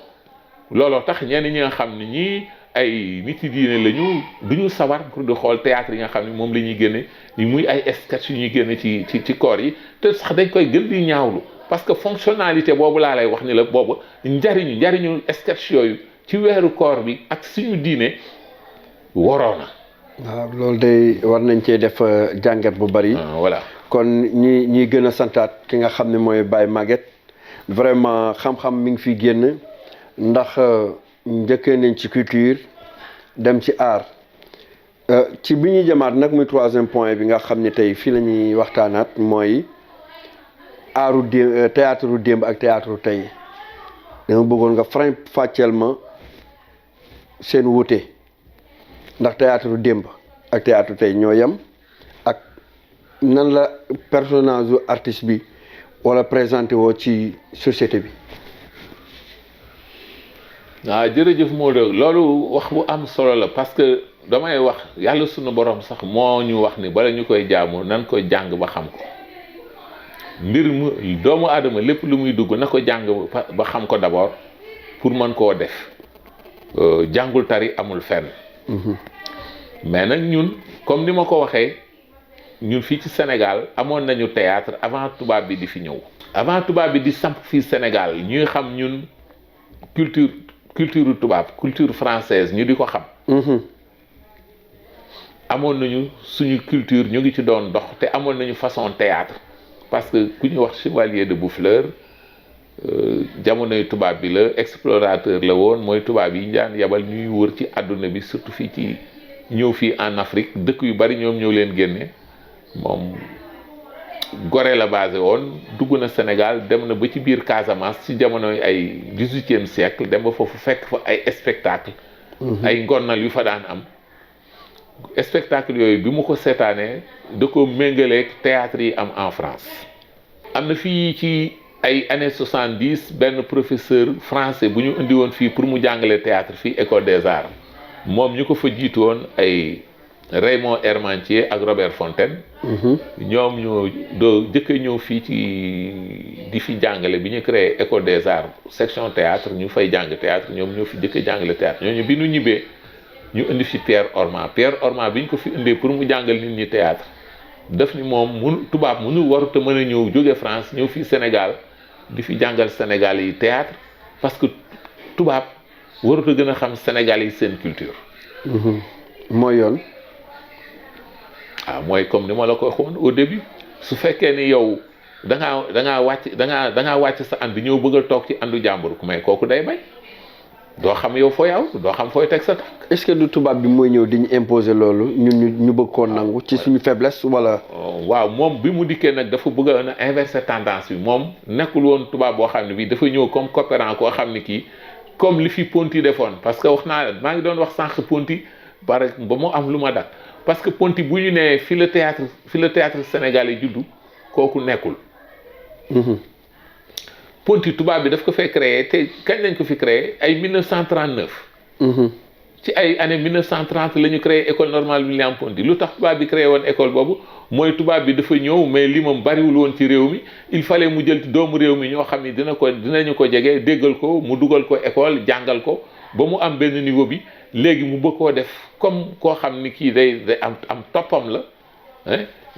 looloo tax ñenn ñi nga xam ni ñii ay nit yi diine lañu duñu sawar pour di xool théâtre yi nga xam ne moom la ñuy génne muy ay sketch yu ñuy génne ci koor yi te sax dañ koy gën di ñaawlu parce que fonctionnalité boobu laa lay wax ni la boobu njariñu sketch yooyu ci weeru koor bi ak suñu diine waroona. waaw loolu day war nañ cee def jàngat bu bari. voilà kon ñi gën a santaat ki nga xam ne mooy Baye Maguette vraiment xam-xam mi ngi fi génn ndax njëkkee nañ ci culture dem ci art ci bi ñuy jamaat nag muy 3e point bi nga xam ne tey fii la ñuy waxtaanaat mooy aaru démb théâtre démb ak théâtre tey dama bëggoon nga faram fàcceel ma seen wuute ndax théâtre démb ak théâtre tey ñoo yem ak nan la personnage u artiste bi wala présenté woo ci société bi. waaw jërëjëf Modou loolu wax bu am solo la parce que damay wax yàlla sunu borom sax moo ñu wax ni bala ñu koy jaamu nan ko jàng ba xam ko mbir mu doomu aadama lépp lu muy dugg na ko jàng ba xam ko d'abord pour mën koo def jàngul tari amul fenn. mais nag ñun comme ni ma ko waxee ñun fii ci Sénégal amoon nañu théâtre avant tubaab bi di fi ñëw. avant tubaab bi di samp fii Sénégal ñuy xam ñun culture tubaab culture française ñu di ko xam. amoon nañu suñu culture ñu ngi ci doon dox te amoon nañu façon théâtre parce que ku ñu wax chevalier de Boufflers jamonoy tubaab bi la explorateur la woon mooy tubaab yi daan yabal ñuy wër ci àdduna bi surtout fii ci ñëw fii en Afrique dëkk yu bari ñoom ñëw leen génne moom Gorée la basé woon dugg na Sénégal dem na ba ci biir Casamance ci jamonoy ay 18e siècle dem ba foofu fekk fa ay spectacle ay ngonnal yu fa daan am spectacle yooyu bi mu ko seetaanee da ko méngaleeg théâtre yi am en France. am na fii ci ay années 70 benn professeur français bu ñu indi woon fii pour mu jàngale théâtre fii école des arts moom ñu ko fa jiitu woon ay Raymond Hermantier ak Robert Fontaine. ñoom ñoo doo jëkk ñëw fii ci di fi jàngale bi ñu créé école des arts section théâtre ñu fay jàng théâtre ñoom ñoo fi jëkk jàngale théâtre ñooñu bi ñu ñibbee ñu indi fi Pierre Ormand bi ñu ko fi indee pour mu jàngal nit ñi théâtre daf ni moom tubaab mënu warut a mën a ñëw jóge France ñëw fii Sénégal di fi jàngal Sénégal yi théâtre parce que tubaab warut a gën a xam Sénégal yi seen culture. mooy yoon. mooy comme ni ma la ko waxoon au début su fekkee ni yow da ngaa wàcc sa ànd ñëw bëgg a toog ci àndu jàmbur mais kooku day bay doo xam yow fooy aw doo xam fooy teg sa tànk. est-ce que du tubaab bi mooy ñëw di ñu imposer loolu ñu bëgg koo nangu ci suñu faiblesse wala. waaw moom bi mu dikkee nag dafa bëgg a inverser tendance bi moom nekkul woon tubaab boo xam ne bii dafa ñëw comme coopérant koo xam ne kii comme li fi Ponty defoon parce que wax naa maa ngi doon wax sànq Ponty ba mu am lu ma dak parce que Ponty bu ñu nee fi la théâtre sénégalais juddu kooku nekkul. Ponty tubaab bi daf ko fee créé te kañ lañ ko fi créé ay 1939. ci ay années 1930 la ñu créé école normale William Ponty lu tax tubaab bi créé woon école boobu mooy tubaab bi dafa ñëw mais li moom bariwul woon ci réew mi il fallait mu jël ci doomu réew mi ñoo xam ni dinañu ko jege déggal ko mu dugal ko école jàngal ko ba mu am benn niveau bi léegi mu bëgg koo def comme koo xam ni kii day am toppam la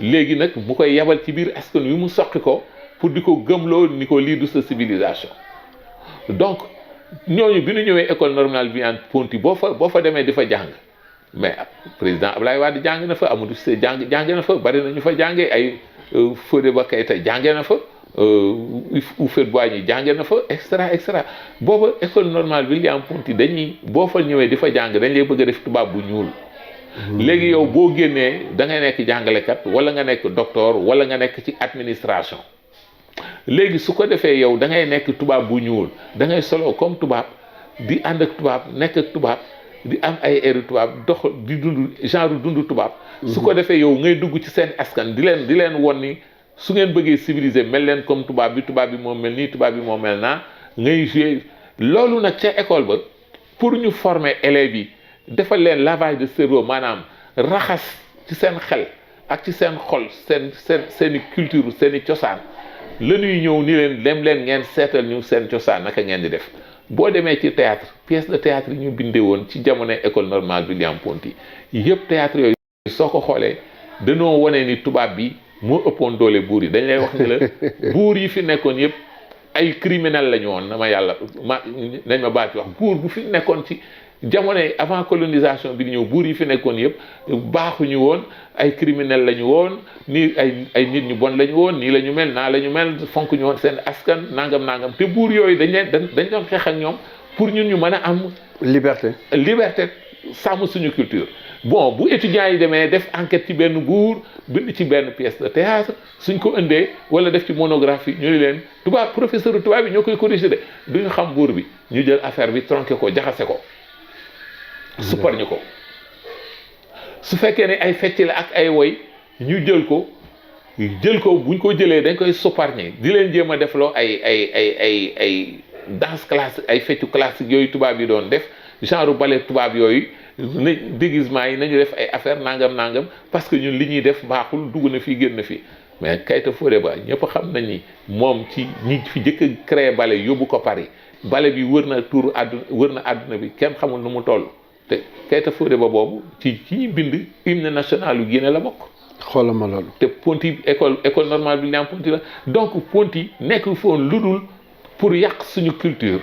léegi nag mu koy yabal ci biir askan wi mu soqi ko pour di ko gëmloo ni ko lii du sa civilisation donc ñooñu bi ñu ñëwee école normale William Ponty boo fa demee di fa jàng mais président Ablaye Wade jàng na fa Amadou Cissé jàng na fa bari na ñu fa jàngee ay Fodé Keïta jàngee na fa Houphouët-Boigny jàngee na fa extra booba école normale William Ponty boo fa ñëwee di fa jàng dañ lay bëgg a def tubaab bu ñuul. léegi yow boo génnee da ngay nekk jàngalekat wala nga nekk docteur wala nga nekk ci administration. léegi su ko defee yow da ngay nekk tubaab bu ñuul da ngay solo comme tubaab di ànd ak tubaab nekk ak tubaab di am ay eri tubaab dox di dund genre dund tubaab. su ko defee yow ngay dugg ci seen askan di leen won ni su ngeen bëggee civiliser mel leen comme tubaab bi moo mel nii tubaab bi moo mel naa ngay jouer loolu nag ca école ba pour ñu former élèves yi defal leen lavage de cerveau maanaam raxas ci seen xel ak ci seen xol seeni culture seeni cosaan. la ñuy ñëw ni leen dem leen ngeen seetal ñu seen cosaan naka ngeen di def boo demee ci théâtre pièce de théâtre yi ñu bindee woon ci jamonoy école normale William Ponty yëpp théâtre yooyu soo ko xoolee dañoo wane ni tubaab bi moo ëppoon doole buur yi dañ lay wax ni la buur yi fi nekkoon yëpp ay criminel la ñu woon nañ ma baal ci wax buur bu fi nekkoon ci jamonoy avant colonisation bi di ñëw buur yi fi nekkoon yëpp baaxuñu woon ay criminel lañu woon nii ay nit ñu bon lañu woon nii la ñu mel naa la ñu mel fonk ñu woon seen askan nangam te buur yooyu dañ doon xeex ak ñoom pour ñun ñu mën a am liberté sàmm suñu culture. Bon bu étudiants yi demee def enquête ci benn buur bind ci benn pièce de théâtre suñ ko indee wala def ci monographie ñu ne leen professeur tubaab bi ñoo koy corriger de duñu xam buur bi ñu jël affaire bi tronqué ko jaxase ko suppar ñu ko su fekkee ne ay fecc la ak ay woy ñu jël ko buñ ko jëlee dañ koy supparñe di leen jéem a defloo ay danse classique ay feccu classique yooyu tubaab yi doon def genre ballet tubaab yooyu déguisement yi nañu def ay affaire nangam parce que ñun li ñuy def baaxul dugg na fii génn na fii mais Keita Fodé Ba ñëpp xam nañ ni moom ci ñi fi jëkk a créé ballet yóbbu ko Paris ballet bi wër na àdduna bi kenn xamul nu mu toll te Keita Fodé Ba boobu ci ñi bind hymne national yu Guinée la bokk. xoolal ma loolu. te Ponty école normale bi ñu am Ponty la donc Ponty nekk foon lu dul pour yàq suñu culture.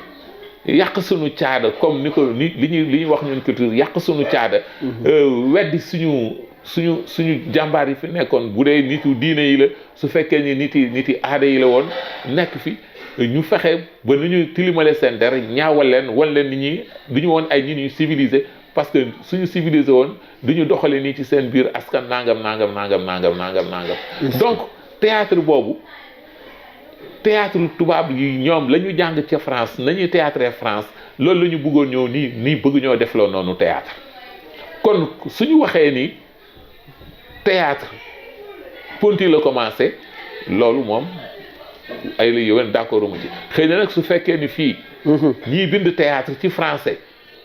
yàq suñu caada comme li ñuy wax ñun culture yàq suñu caada. weddi suñu jàmbaar yi fi nekkoon bu dee nitu diine yi la su fekkee ni niti aada yi la woon nekk fi ñu fexe ba nu ñu tilimale seen der ñaawal leen wan leen nit ñi du ñu woon ay nit ñu civilisé parce que suñu civilisé woon du ñu doxale nii ci seen biir askan nangam. donc théâtre boobu. théâtre tubaab yi ñoom la ñu jàng ca France nañuy théâtre France loolu la ñu bëggoon ñëw nii bëgg ñoo defloo noonu théâtre kon suñu waxee ni théâtre Ponty la commencé loolu moom ay la yowén d'accord mu ci xëy na nag su fekkee ni fii ñiy bind théâtre ci français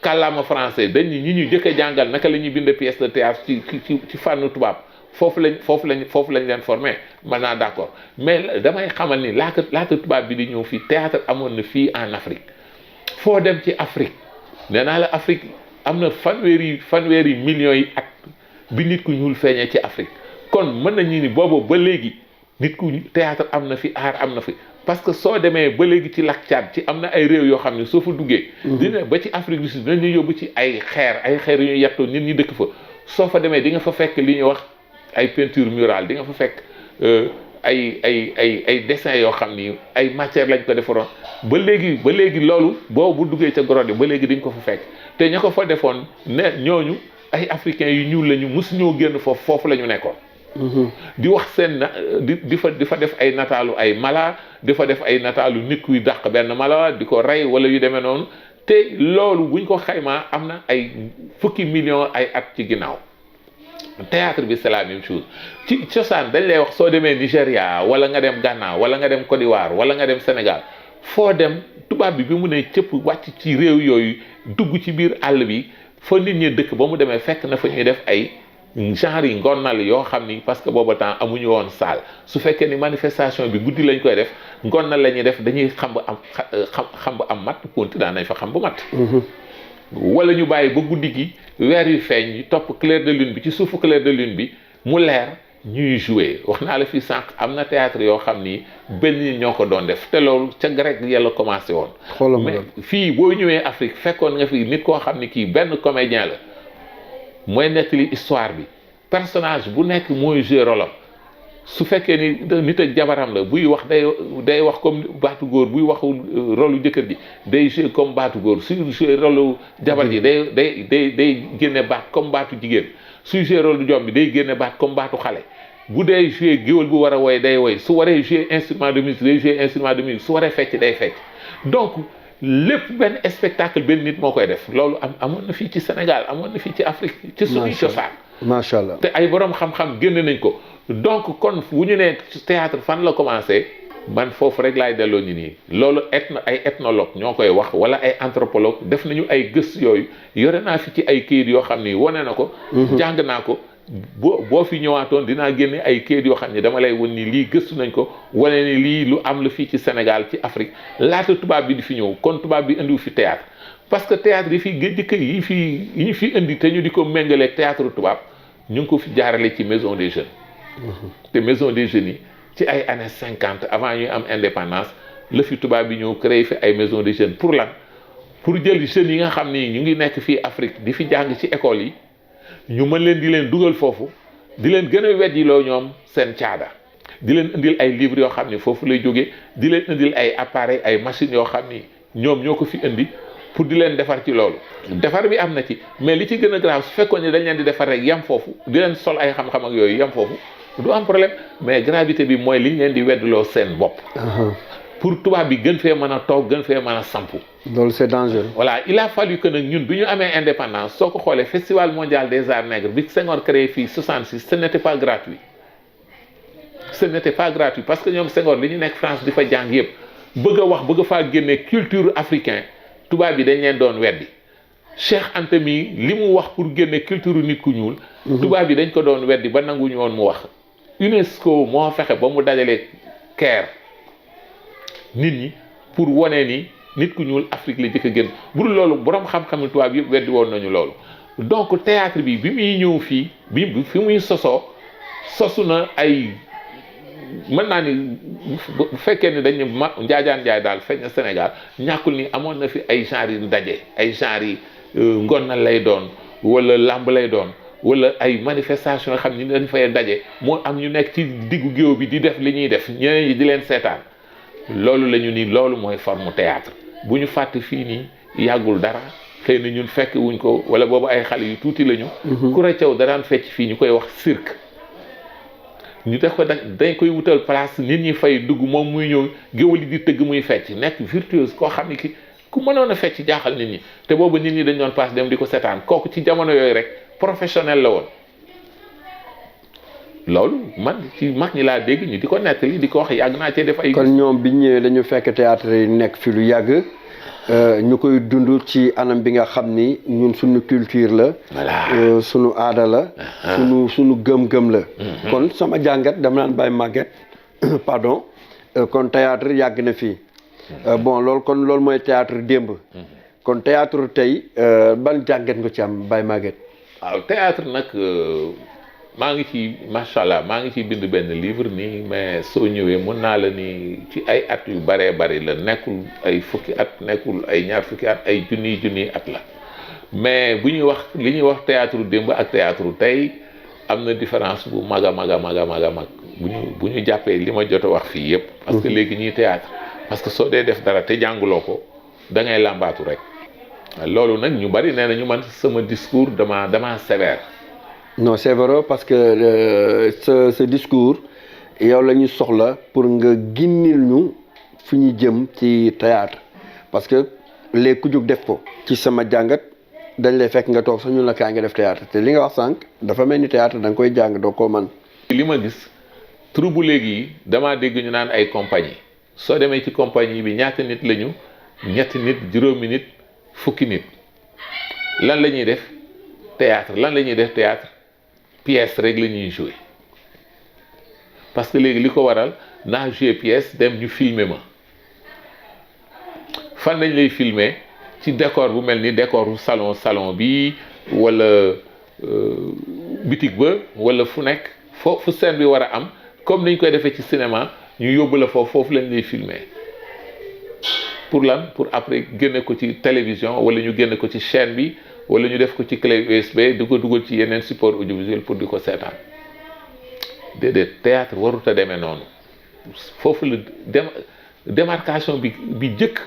kàllaama français dañ ñi ñu jëkk a jàngal naka la ñuy bind pièce de théâtre ci fànnu tubaab foofu lañ leen formé man naa d'accord mais damay xamal ni laata tubaab bi di ñëw fii théâtre amoon na fii en Afrique foo dem ci Afrique nee naa la Afrique am na fanweeri millions yi at bi nit ku ñuul feeñee ci Afrique kon mën nañu ni boobu ba léegi nit ku théâtre am na fi art am na fi parce que soo demee ba léegi ci lac Tchad ci am na ay réew yoo xam ne soo fa duggee dina ba ci Afrique du Sud dinañu yóbbu ci ay xeer yu ñu yettoo nit ñi dëkk fa soo fa demee di nga fa fekk li ñuy wax ay peinture murale di nga fa fekk ay dessin yoo xam ni ay matière lañ ko defaroon ba léegi loolu boobu bu duggee ca Gorée ba léegi dañ ko fa fekk te ña ko fa defoon ne ñooñu ay africains yu ñuul lañu mus ñoo génn foofu la ñu nekkoon. di wax seen di fa def ay nataalu ay mala di fa def ay nataalu nit kuy dàq benn mala di ko rey wala yu demee noonu te loolu buñ ko xaymaa am na ay fukki millions ay at ci ginnaaw. théâtre bi c'est la même chose ci cosaan dañ lay wax soo demee Nigéria wala nga dem Ghana wala nga dem Côte d'Ivoire wala nga dem Sénégal foo dem tubaab bi mu ne cëpp wàcc ci réew yooyu dugg ci biir àll bi fa nit ñi dëkk ba mu demee fekk na fa ñuy def ay genre yi ngonnal yoo xam ni parce que booba temps amuñu woon salle su fekkee ni manifestation bi guddi lañ koy def ngonnal la ñuy def dañuy xam am matt Ponty daan nañ fa xam bu matt wala ñu bàyyi ba guddi gi weer yu feeñ ñu topp clair de lune bi ci suufu clair de lune bi mu leer ñuy jouer wax naa la fii sànq am na théâtre yoo xam ni benn nit ñoo ko doon def te loolu ca grec yàlla commencé woon. mais fii boo ñëwee Afrique fekkoon nga fi nit koo xam ni kii benn comédien la mooy nettali histoire bi personnage bu nekk mooy jouer rôle am su fekkee ni nit ak jabaram la buy wax day wax comme baatu góor buy waxu rôle jëkkër ji day jouer comme baatu góor suy jouer rôle jabar ji day génne baat comme baatu jigéen suy jouer rôle jom bi day génne baat comme baatu xale bu dee jouer géwél bu war a woy day woy su waree jouer instrument de musique day jouer instrument de musique su waree fecc day fecc donc lépp benn spectacle benn nit moo koy def loolu amoon na fii ci Sénégal amoon na fii ci Afrique ci suñuy cosaan macha allah te ay borom xam-xam génn nañ ko donc kon bu ñu nee théâtre fan la commencé man foofu rek laay delloo ñu nii loolu ay ethnologue ñoo koy wax wala ay anthropologue def nañu ay gëstu yooyu yore naa fi ci ay kayit yoo xam ni wane na ko jàng naa ko boo fi ñëwaatoon dinaa génne ay kayit yoo xam ne dama lay won ni lii gëstu nañ ko wane ni lii lu am la fii ci Sénégal ci Afrique laata tubaab bi di fi ñëw kon tubaab bi indiwu fi théâtre parce que théâtre yi fi jëkk yi ñu fi indi te ñu di ko méngaleeg théâtre tubaab ñu ngi ko fi jaarale ci maison des jeunes te maison des jeunes yi ci ay années 50 avant ñuy am indépendance la fi tubaab bi ñëw créé fi ay maison des jeunes pour lan pour jël jeunes yi nga xam ni ñu ngi nekk fii Afrique di fi jàng ci école yi ñu mën leen di leen dugal foofu di leen gën a weddiloo ñoom seen caada di leen indil ay livres yoo xam ni foofu lay jógee di leen indil ay appareils ay machines yoo xam ni ñoom ñoo ko fi indi pour di leen defar ci loolu defar bi am na ci mais li ci gën a grave su fekkoon ne dañ leen di defar rek yam foofu di leen sol ay xam-xam ak yooyu yam foofu du am problème mais gravité bi mooy liñ leen di weddiloo seen bopp pour tubaab bi gën fee mën a toog gën fee mën a sampu loolu c'est dangereux. voilà il a fallu que nag ñun bi ñu amee indépendance soo ko xoolee festival mondial des arts nègres bi Senghor créé fii 66 ce n'était pas gratuit ce n'était pas gratuit parce que ñoom Senghor li ñu nekk France di fa jàng yëpp bëgg a wax bëgg faa génne culture africain tubaab bi dañ leen doon weddi Cheikh Anta mi li mu wax pour génne culture nit ku ñuul tubaab bi dañ ko doon weddi ba nanguñu woon mu wax UNESCO moo fexe ba mu dajalee Caire nit ñi pour wane ni nit ku ñuul Afrique la jëkk a génn bu dul loolu borom xam-xam tubaab yëpp weddi woon nañu loolu donc théâtre bi muy ñëw fii bi fi muy sosu na ay mën naa ni bu fekkee ni dañu njaajaan njaay daal feeñ na Sénégal ñàkkul ni amoon na fi ay genre yi ndaje ay genre yi ngonal lay doon wala làmb lay doon wala ay manifestation yoo xam ni dañ fay daje moo am ñu nekk ci diggu géew bi di def li ñuy def ñeneen ñi di leen seetaan loolu la ñu ni loolu mooy forme théâtre bu ñu fàtte fii nii yàggul dara xëy na ñun fekk wuñ ko wala boobu ay xale yu tuuti lañu. Koura Thiaw daraan fecc fii ñu koy wax cirque. ñu def ko dañ koy wutal place nit ñi fay dugg moom muy ñëw géwël yi di tëgg muy fecc nekk virtuose koo xam ni ki ku mënoon a fecc jaaxal nit ñi te boobu nit ñi dañ doon paas dem di ko seetaan kooku ci jamono yooyu rek professionnel la woon. loolu man ci mag ñi laa dégg ñu di ko nettali di ko wax yàgg naa cee def ay. kon ñoom bi ñëwee dañu fekk théâtre yi nekk fi lu yàgg ñu koy dund ci anam bi nga xam ni ñun suñu culture la. voilà suñu aada la. suñu gëm-gëm la. kon sama jàngat dama naan bàyyi màgget pardon kon théâtre yàgg na fii. bon loolu mooy théâtre démb. kon théâtre tey ban jàngat nga ci am bàyyi màgget. waaw théâtre nag. maa ngi ci macha allah maa ngi ci bind benn livre nii mais soo ñëwee mun naa la ni ci ay at yu baree bari la nekkul ay fukki at nekkul ay ñaar fukki at ay junniy at la mais bu ñuy wax li ñuy wax théâtre démb ak théâtre tey am na différence bu mag a mag bu ñu jàppee li ma jot a wax fii yépp parce que léegi ñuy théâtre parce que soo dee def dara te jànguloo ko da ngay làmbaatu rek loolu nag ñu bari nee na ñu man sama discours dama sévère. non c'est vrai parce que ce discours yow la ñu soxla pour nga ginnil ñu fu ñu jëm ci théâtre parce que léegi ku jóg def ko ci sama jàngat dañ lay fekk nga toog sax ñun la kaa nga def théâtre te li nga wax sànq dafa mel ni théâtre da nga koy jàng doo koo man li ma gis troupe léegi yi damaa dégg ñu naan ay compagnie soo demee ci compagnie bi ñaata nit lañu ñetti nit juróomi nit fukki nit lan la ñuy def théâtre lan la ñuy def théâtre pièce rek la ñuy jouer parce que léegi li ko waral naa jouer pièce dem ñu filmer ma fan lañ lay filmer ci décor bu mel ni décoru salon bi wala bitig ba wala fu nekk fu scène bi war a am comme niñ koy defee ci cinéma ñu yóbbu la foofu lañ lay filmer pour lan pour après génne ko ci télévision wala ñu génne ko ci chaîne bi wala ñu def ko ci clé USB di ko dugal ci yeneen support audiovisuel pour di ko seetaan déedéet théâtre warut a demee noonu foofu la démarcation bi jëkk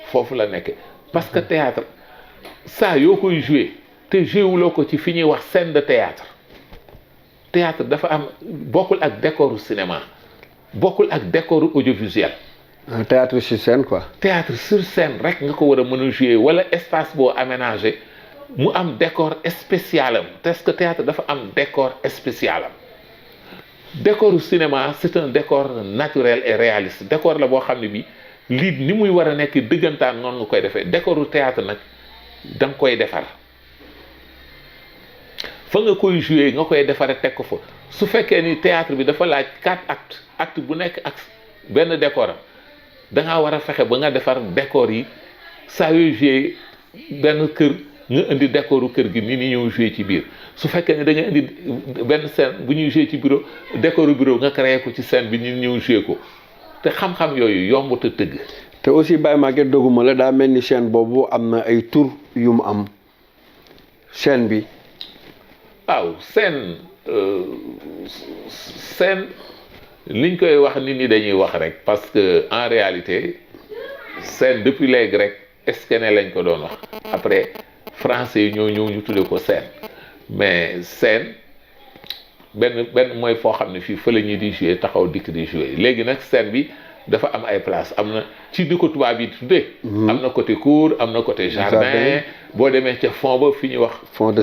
foofu la nekk parce que théâtre saa yoo koy joué te joué wuloo ko ci fi ñuy wax scène de théâtre dafa am bokkul ak décoru cinéma bokkul ak décoru audiovisuel. théâtre sur scène quoi. théâtre sur scène rek nga ko war a mën a joué wala espace boo aménagé. mu am décor spécial am parce que théâtre dafa am décor spécial am décoru cinéma c'est un décor naturel et réaliste décor la boo xam ne bi lii ni muy war a nekk dëggantaan noonu nga koy defee décoru théâtre nag da nga koy defar fa nga koy jouer nga koy defare teg ko fa su fekkee ni théâtre bi dafa laaj 4 acte bu nekk ak benn décor am da ngaa war a fexe ba nga defar décor yi saa yooyu jouer benn kër nga indi décoru kër gi ni ñëw jouer ci biir su fekkee ne da nga indi benn scène bu ñuy jouer ci bureau décoru bureau nga créé ko ci scène bi ni ñëw jouer ko te xam-xam yooyu yombut a tëgg. te aussi Baye Maguette doguma la daa mel ni chaîne boobu am na ay tur yu mu am chaîne bi. waaw seen liñ koy wax nit ñi dañuy wax rek parce que en réalité seen depuis les Grecs eskéné lañ ko doon wax après français yi ñoo ñëw ñu tudde ko seen mais seen benn mooy foo xam ne fii fa la ñuy di jouer taxaw dikk di jouer léegi nag scène bi dafa am ay place am na ci di ko tubaab yi tuddee. am na côté cour am na côté jardin boo demee ca fond ba fi ñuy wax. fond de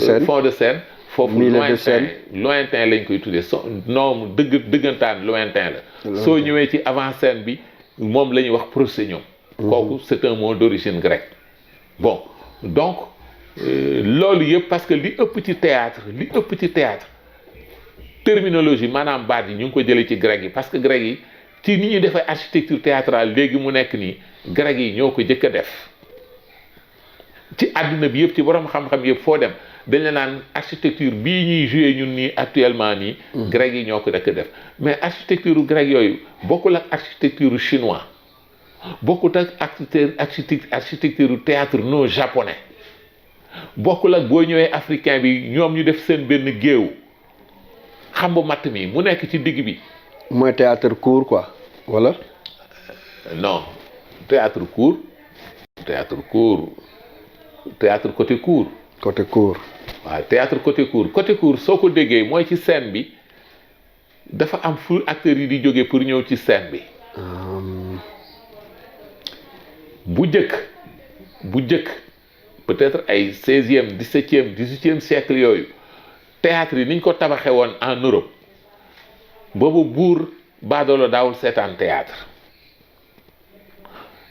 scène foofu lointain lañ koy tuddee non dëggantaan lointain la. soo ñëwee ci avant scène bi moom la ñuy wax proscenium. kooku c'est un mot d'origine grecque. bon donc loolu yëpp parce que li ëpp ci théâtre terminologie maanaam baat yi ñu ngi ko jëlee ci grec yi parce que grec yi ci ni ñuy defee architecture théâtrale léegi mu nekk nii grec yi ñoo ko jëkk a def ci àdduna bi yëpp ci borom xam-xam yëpp foo dem dañ la naan architecture bii ñuy joué ñun nii actuellement nii. grec yi ñoo ko jëkk a def mais architecture grec yooyu bokkul ak architecture chinois bokkut ak architecture théâtre non japonais bokkul ak boo ñëwee africain bi ñoom ñu def seen benn géew. xam bu matt mi mu nekk ci digg bi. mooy théâtre court quoi wala. non théâtre court côté court. côté court. waaw théâtre côté court soo ko déggee mooy ci scène bi dafa am fu acteurs yi di jóge pour ñëw ci scène bi. bu jëkk peut-être ay 16e 17e 18e siècle yooyu. théâtre yi niñ ko tabaxee woon en Europe boobu buur baadoolo daawul seetaan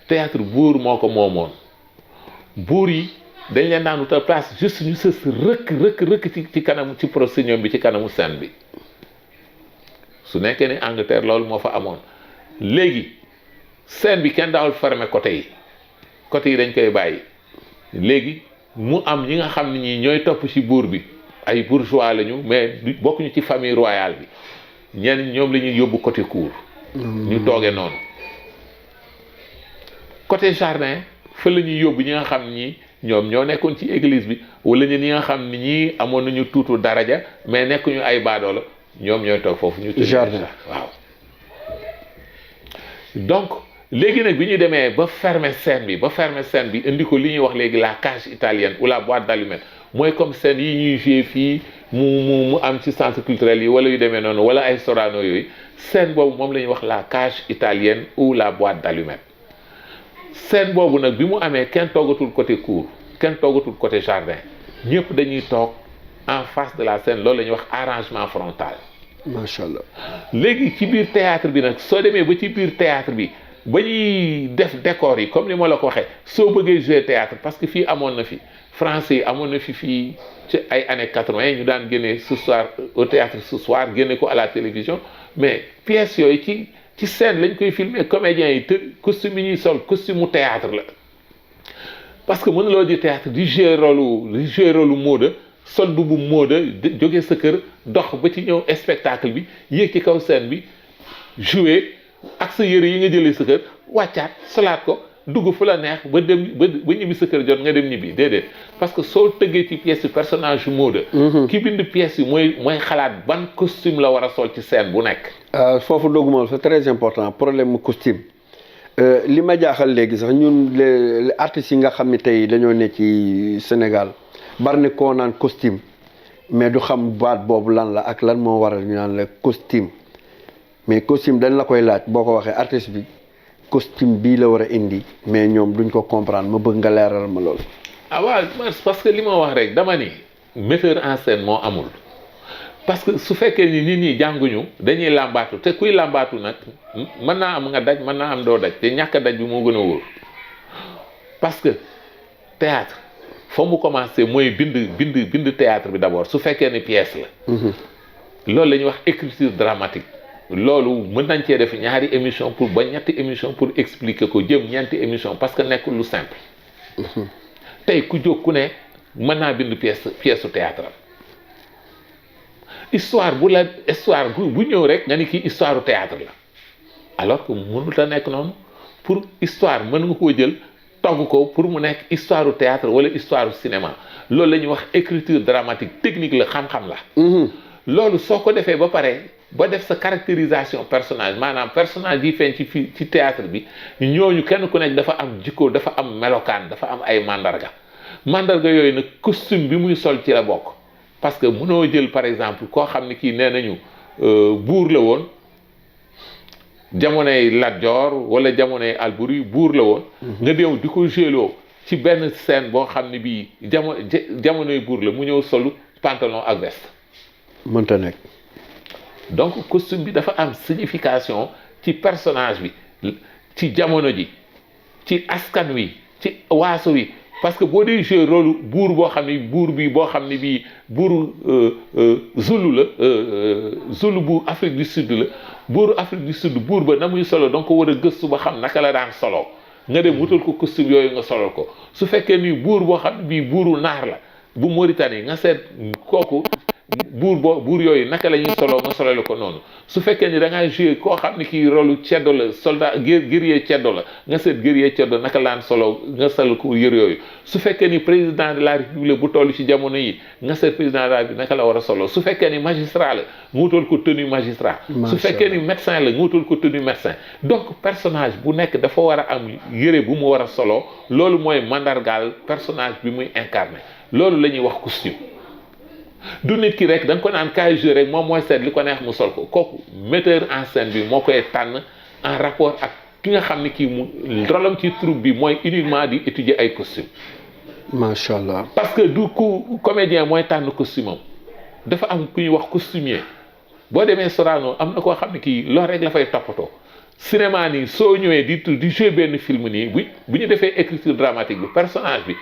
théâtre buur moo ko moomoon buur yi dañ leen daan wutal place juste ñu sës rëkk ci kanamu ci proscenium bi ci kanamu scène bi su nekkee ni Angleterre loolu moo fa amoon léegi scène bi kenn daawul fermer côté yi dañ koy bàyyi léegi mu am ñi nga xam ne ñi ñooy topp ci buur bi ay bourgeois lañu mais bokkuñu ci famille royale bi ñenn ñoom la ñuy yóbbu côté cour. ñu toogee noonu. côté jardin fa la ñuy yóbbu ñi nga xam ni ñoom ñoo nekkoon ci église bi wala ñi nga xam ni ñii amoon nañu tuutu daraja mais nekkuñu ay baadoola ñoom ñooy toog foofu. ñu jardin waaw. donc léegi nag bi ñu demee ba fermer scène bi indi ko li ñuy wax léegi la cage italienne ou la boîte d'allumettes. mooy comme scène yi ñuy jouer fii mu am ci centre culturel yi wala yu demee noonu wala ay Sorano yooyu scène boobu moom la ñuy wax la cage italienne ou la boîte d'allumettes scène boobu nag bi mu amee kenn toogatul côté cour kenn toogatul côté jardin ñëpp dañuy toog en face de la scène loolu la ñuy wax arrangement frontal. macha allah léegi ci biir théâtre bi nag soo demee ba ci biir théâtre bi ba ñuy def décor yi comme ni ma la ko waxee soo bëggee jouer théâtre parce que fii amoon na fi. français yi amoon na fi fii ci ay années 80 ñu daan génne ce soir au théâtre ce soir génne ko à la télévision mais pièces yooyu ci scène lañ koy filmer comédiens yi te costume yi ñuy sol costume mu théâtre la parce que mënuloo di théâtre di jouer rôle Modou sol bu Modou jóge sa kër dox ba ci ñëw spectacle bi yéeg ci kaw scène bi jouer ak sa yëre yi nga jëlee sa kër wàccaat solaat ko dugg fu la neex ba ñibbi sa kër jot nga dem ñibbi déedéet parce que soo tëggee ci pièce yu personnage yu Modou ki bind pièce yi mooy xalaat ban costume la war a sol ci scène bu nekk. foofu dogguma c'est très important problème mu costume li ma jaaxal léegi sax ñun les artistes yi nga xam ne tey dañoo ne ci Sénégal bari na koo naan costume mais du xam baat boobu lan la ak lan moo waral ñu naan la costume mais costume dañ la koy laaj boo ko waxee artiste bi. costume bii la war a indi mais ñoom duñ ko comprendre ma bëgg nga leeral ma loolu. waaw parce que li ma wax rek dama ni metteur en scène moo amul parce que su fekkee ni nit ñi jànguñu dañuy làmbaatu te kuy làmbaatu nag mën naa am nga daj mën naa am doo daj te ñàkk daj bi moo gën a wóor parce que théâtre fa mu commencé mooy bind théâtre bi d'abord su fekkee ni pièce la. loolu la ñuy wax écriture dramatique. loolu mën nañ cee def ñaari émission pour ba ñetti émission pour expliquer ko jëm ñeenti émission parce que nekkul lu simple tey ku jóg ku ne mën naa bind pièce su théâtre histoire bu ñëw rek nga ni kii histoire théâtre la alors que mënut a nekk noonu pour histoire mën nga koo jël togg ko pour mu nekk histoire du théâtre wala histoire du cinéma loolu la ñuy wax écriture dramatique technique la xam-xam la. loolu soo ko defee ba pare ba def sa caractérisation personnage maanaam personnage yi feeñ ci théâtre bi ñooñu kenn ku nekk dafa am jikko dafa am melokaan dafa am ay mandarga yooyu nag costume bi muy sol ci la bokk parce que mënoo jël par exemple koo xam ne kii nee nañu buur la woon jamonoy Lat Joor wala jamonoy Alburi buur la woon nga déew di ko jéloo ci benn scène boo xam ne bii jamonoy buur la mu ñëw solu pantalon ak veste mënta nekk. donc costume bi dafa am signification ci personnage bi ci jamono ji ci askan wi ci waaso wi parce que boo dee jouer rôle buur boo xam ne buur bi boo xam ne bii buuru Zulu la Zulu bu Afrique du Sud la buuru Afrique du Sud buur ba na muy solo donc war a gëstu ba xam naka la daan solo nga dem wutal ko costume yooyu nga solol ko su fekkee ni buur boo xam ne bii buuru naar la bu Mauritanie nga seet kooku buur yooyu naka la ñuy solo nga solo la ko noonu su fekkee ni da ngaa joué koo xam ne kii rôle ceddo la soldat guerrier ceddo la nga seet guerrier ceddo naka laan solo nga sol ko yër yooyu su fekkee ni président de la république bu toll ci jamono yi nga seet président de la république naka la war a solo su fekkee ni magistrat la nga wutal ko tenue magistrat su fekkee ni médecin la nga wutal ko tenue médecin donc personnage bu nekk dafa war a am yëre bu mu war a solo loolu mooy mandargaal personnage bi muy incarné loolu la ñuy wax costume du nit ki rek da nga ko naan kaay jeu rek moom mooy seet li ko neex mu sol ko kooku metteur en scène bi moo koy tànn en rapport ak ki nga xam ne kii mu rolam ci troupe bi mooy uniquement di étudier ay costume macha allah. parce que du ku comédien mooy tànn costume am dafa am ku ñuy wax costumier boo demee Sorano am na koo xam ne kii loolu rek la fay toppatoo cinéma nii soo ñëwee di jouer benn film nii bu ñu defee écriture dramatique bi personnage bi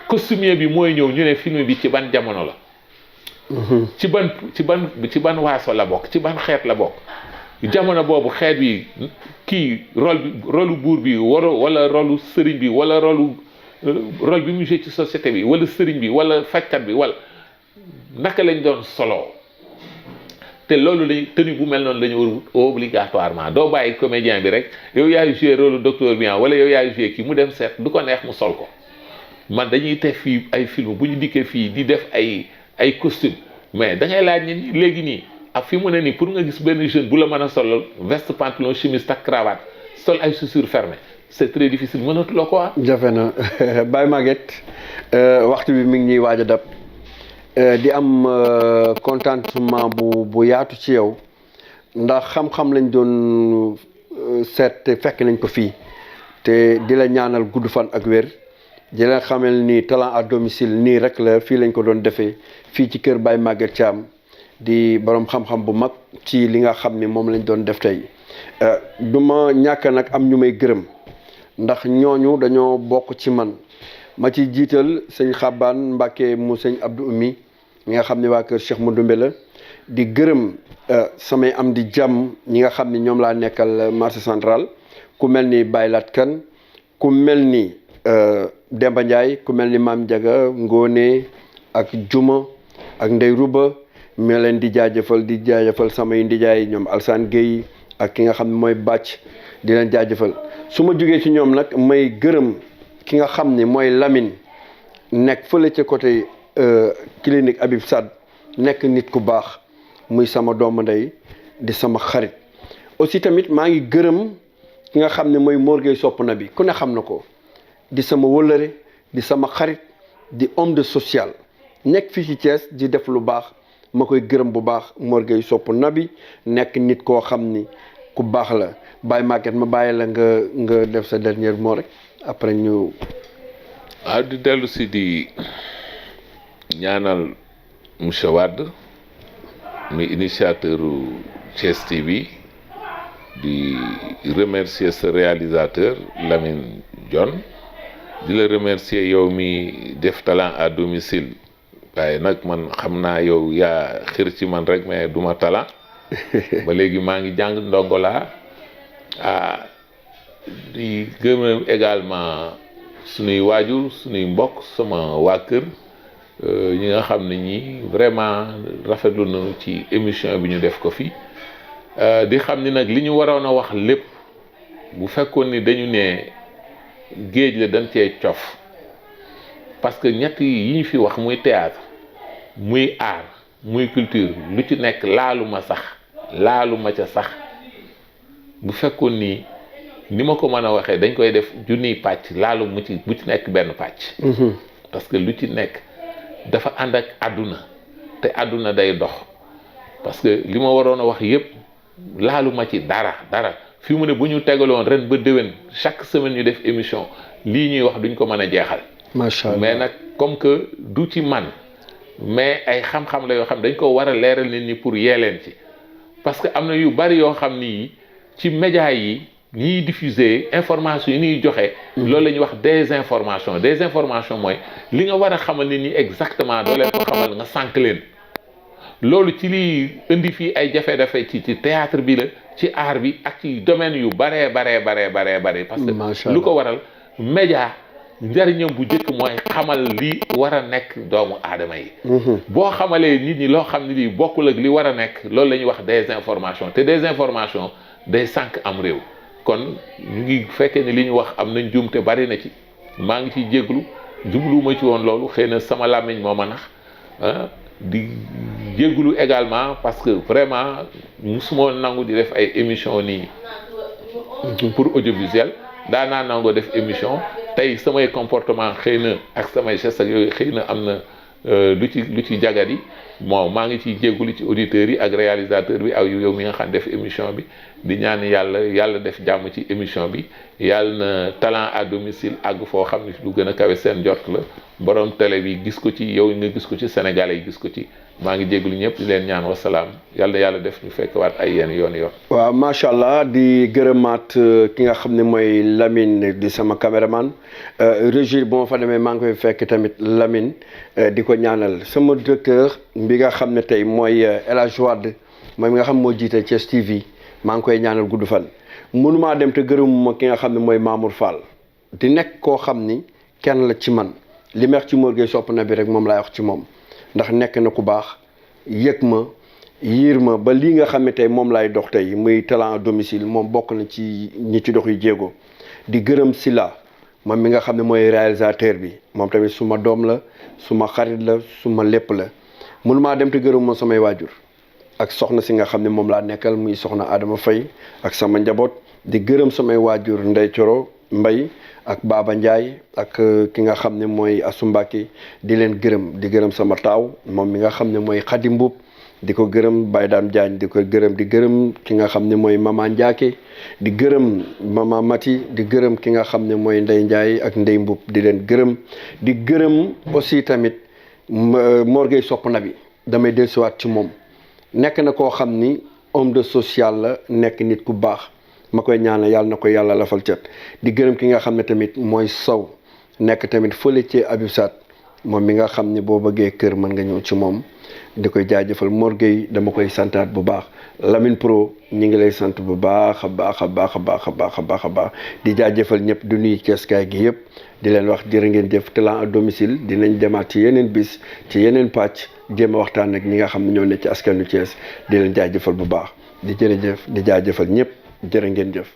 costumier bi mooy ñëw ñu ne film bi ci ban jamono la ci ban waaso la bokk ci ban xeet la bokk jamono boobu xeet bi kii rôle buur bi wala rôle sëriñ bi wala rôle bi mu joué ci société bi wala sëriñ bi wala fajkat bi wala naka lañ doon solo te loolu lañ tenue bu mel noonu la ñu war obligatoirement doo bàyyi comédien bi rek yow yaay joué rôle docteur bien wala yow yaay joué kii mu dem seet du ko neex mu sol ko man dañuy teg fii ay film bu ñu dikkee fii di def ay costume mais da ngay laaj ni léegi nii ak fi mu ne nii pour nga gis benn jeune bu la mën a solal veste pantalon chemise ak cravate sol ay chaussures fermées c'est très difficile mënatuloo ko jafe na Baye Maguette waxtu bi mi ngi ñuy waaj a dab di am contentement bu yaatu ci yow ndax xam-xam lañ doon seet te fekk nañ ko fii te di la ñaanal gudd fan ak wér di la xamal ni talent à domicile nii rek la fii lañ ko doon defee fii ci kër Baye Maguette Thiam di borom xam-xam bu mag ci li nga xam ni moom lañ doon def tey du ma ñàkk nag am ñu may gërëm ndax ñooñu dañoo bokk ci man ma ci jiital sëñ Xabaan Mbàkke mu sëñ Abdou Oumy ñi nga xam ne waa kër Cheikh Madoumbe la di gërëm samay am di jàmm ñi nga xam ni ñoom laa nekkal marché central ku mel ni Baye Lat Kan ku mel ni Demba Ndiaye ku mel ni Maam Jaga Ngóone ak Juma ak Ndey Ruba ma leen di jaajëfal samay ndijaay ñoom Alsane Gueye ak ki nga xam ne mooy bàcc di leen jaajëfal su ma jógee ci ñoom nag may gërëm ki nga xam ni mooy Lamine nekk fële ca côté clinique Habib Sad nekk nit ku baax muy sama doomu ndey di sama xarit aussi tamit maa ngi gërëm ki nga xam ne mooy Mor Gueye sopp na bi ku ne xam na ko di sama wëllëre di sama xarit di homme de social nekk fii ci Thiès di def lu baax ma koy gërëm bu baax Mor Gueye sopp na bi nekk nit koo xam ni ku baax la Baye Maguette ma bàyyi la nga def sa dernier mot rek après ñu waaw di dellu si di ñaanal monsieur Wade muy initiateur Thiès TV di remercier ce réalisateur Lamine Dione di la remercier yow mi def talent à domicile waaye nag man xam naa yow yaa xir ci man rek mais duma talent ba léegi maa ngi jàng ndongo laa di gërëm également sunuy waajur sunuy mbokk sama waa kër ñi nga xam ne ñi vraiment rafetlu nañu ci émission bi ñu def ko fi di xam ni nag li ñu waroon a wax lépp bu fekkoon ni dañu ne géej la dañ cee cof parce que ñett yi ñu fi wax muy théâtre muy art muy culture lu ci nekk laaluma ca sax bu fekkoon ni ma ko mën a waxee dañ koy def junniy pàcc laalu bu ci nekk benn pàcc. parce que lu ci nekk dafa ànd ak àdduna te àdduna day dox parce que li ma waroon a wax yépp laaluma ci dara fi mu ne bu ñu tegaloon ren ba déwén chaque semaine ñu def émission lii ñuy wax duñ ko mën a jeexal. macha allah mais nag comme que du ci man mais ay xam-xam la yoo xam dañ ko war a leeral nit ñi pour yee leen ci parce que am na yu bari yoo xam ni ci média yi ñiy diffuser information yi ñuy joxe. loolu la ñuy wax désinformation mooy li nga war a xamal nit ñi exactement doo leen ko xamal nga sànq leen loolu ci liy indi fii ay jafe-jafe ci théâtre bi la ci art bi ak ci domaine yu baree. parce que lu ko waral média njariñam bu njëkk mooy xamal li war a nekk doomu aadama yi. boo xamalee nit ñi loo xam ne lii bokkul ak li war a nekk loolu la ñuy wax désinformation te désinformation day sànq am réew. kon ñu ngi fekkee ne li ñu wax am na njuumte bari na ci maa ngi ciy jéglu jubluwuma ci woon loolu xëy na sama làmmiñ moo ma nax di jéglu également parce que vraiment musuma nangu di def ay émission nii pour audiovisuel daanaa nangoo def émission tey samay comportement xëy na ak samay gestes ak yooyu xëy na am na lu ci jagat yi bon maa ngi ciy jéggulu ci auditeurs yi ak réalisateur bi ak yow mi nga xam def émission bi di ñaan yàlla def jàmm ci émission bi yàlla na talent à domicile àgg foo xam ne lu gën a kawe seen jot la borom télé bi gis ko ci yow nga gis ko ci Sénégalais yi gis ko ci maa ngi jéggulu ñëpp di leen ñaan wasalaam yàlla def ñu fekk waat ay yoon waaw macha allah di gërëmaat ki nga xam ne mooy Lamine di sama caméraman régie bu ma fa demee maa ngi koy fekk tamit Lamine di ko ñaanal sama directeur bi nga xam ne tey mooy El Hadj Wade mooy mi nga xam moo jiite Thiès TV maa ngi koy ñaanal gudd fan mënumaa dem te gërëmuma ki nga xam ne mooy Mamour Fall di nekk koo xam ni kenn la ci man li ma wax ci Mor Gueye sopp na bi rek moom laay wax ci moom ndax nekk na ku baax yëg ma yiir ma ba lii nga xam ne tey moom laay dox tey muy talent à domicile moom bokk na ci ñi ci dox yu jéego di gërëm Sila moom mi nga xam ne mooy réalisateur bi moom tamit suma doom la suma xarit la suma lépp la mënumaa dem te gërëmuma samay waajur ak soxna si nga xam ne moom laa nekkal muy soxna Adama Faye ak sama njaboot di gërëm samay waajur Ndey Coro Mbay ak Baba Ndiaye ak ki nga xam ne mooy Asu Mbàkke di leen gërëm di gërëm sama taaw moom mi nga xam ne mooy Xadi Mbub di ko gërëm Baye Dame Diagne di ko gërëm di gërëm ki nga xam ne mooy Mama Ndiake di gërëm Mama Mati di gërëm ki nga xam ne mooy Ndey Ndiaye ak Ndey Mbub di leen gërëm di gërëm aussi tamit Mor Gueye sopp na bi damay dellusiwaat ci moom nekk na koo xam ni homme de social la nekk nit ku baax ma koy ñaanal yàlla na ko yàlla lafal cat di gërëm ki nga xam ne tamit mooy Sow nekk tamit fële ci Abibsat moom mi nga xam ne boo bëggee kër mën nga ñëw ci moom di koy jaajëfal Mor Gueye dama koy santaat bu baax Lamine Pro ñi ngi lay sant bu baax a baax di jaajëfal ñëpp du nuyu Ceeskaay gi yëpp di leen wax jërë ngeen jëf talent à domicile dinañ demaat ci yeneen bis ci yeneen pàcc jéem a waxtaan ak ñi nga xam ne ñoo ne ci askanu Thiès di leen jaajëfal bu baax di jërëjëf di jaajëfal ñëpp jërë ngeen jëf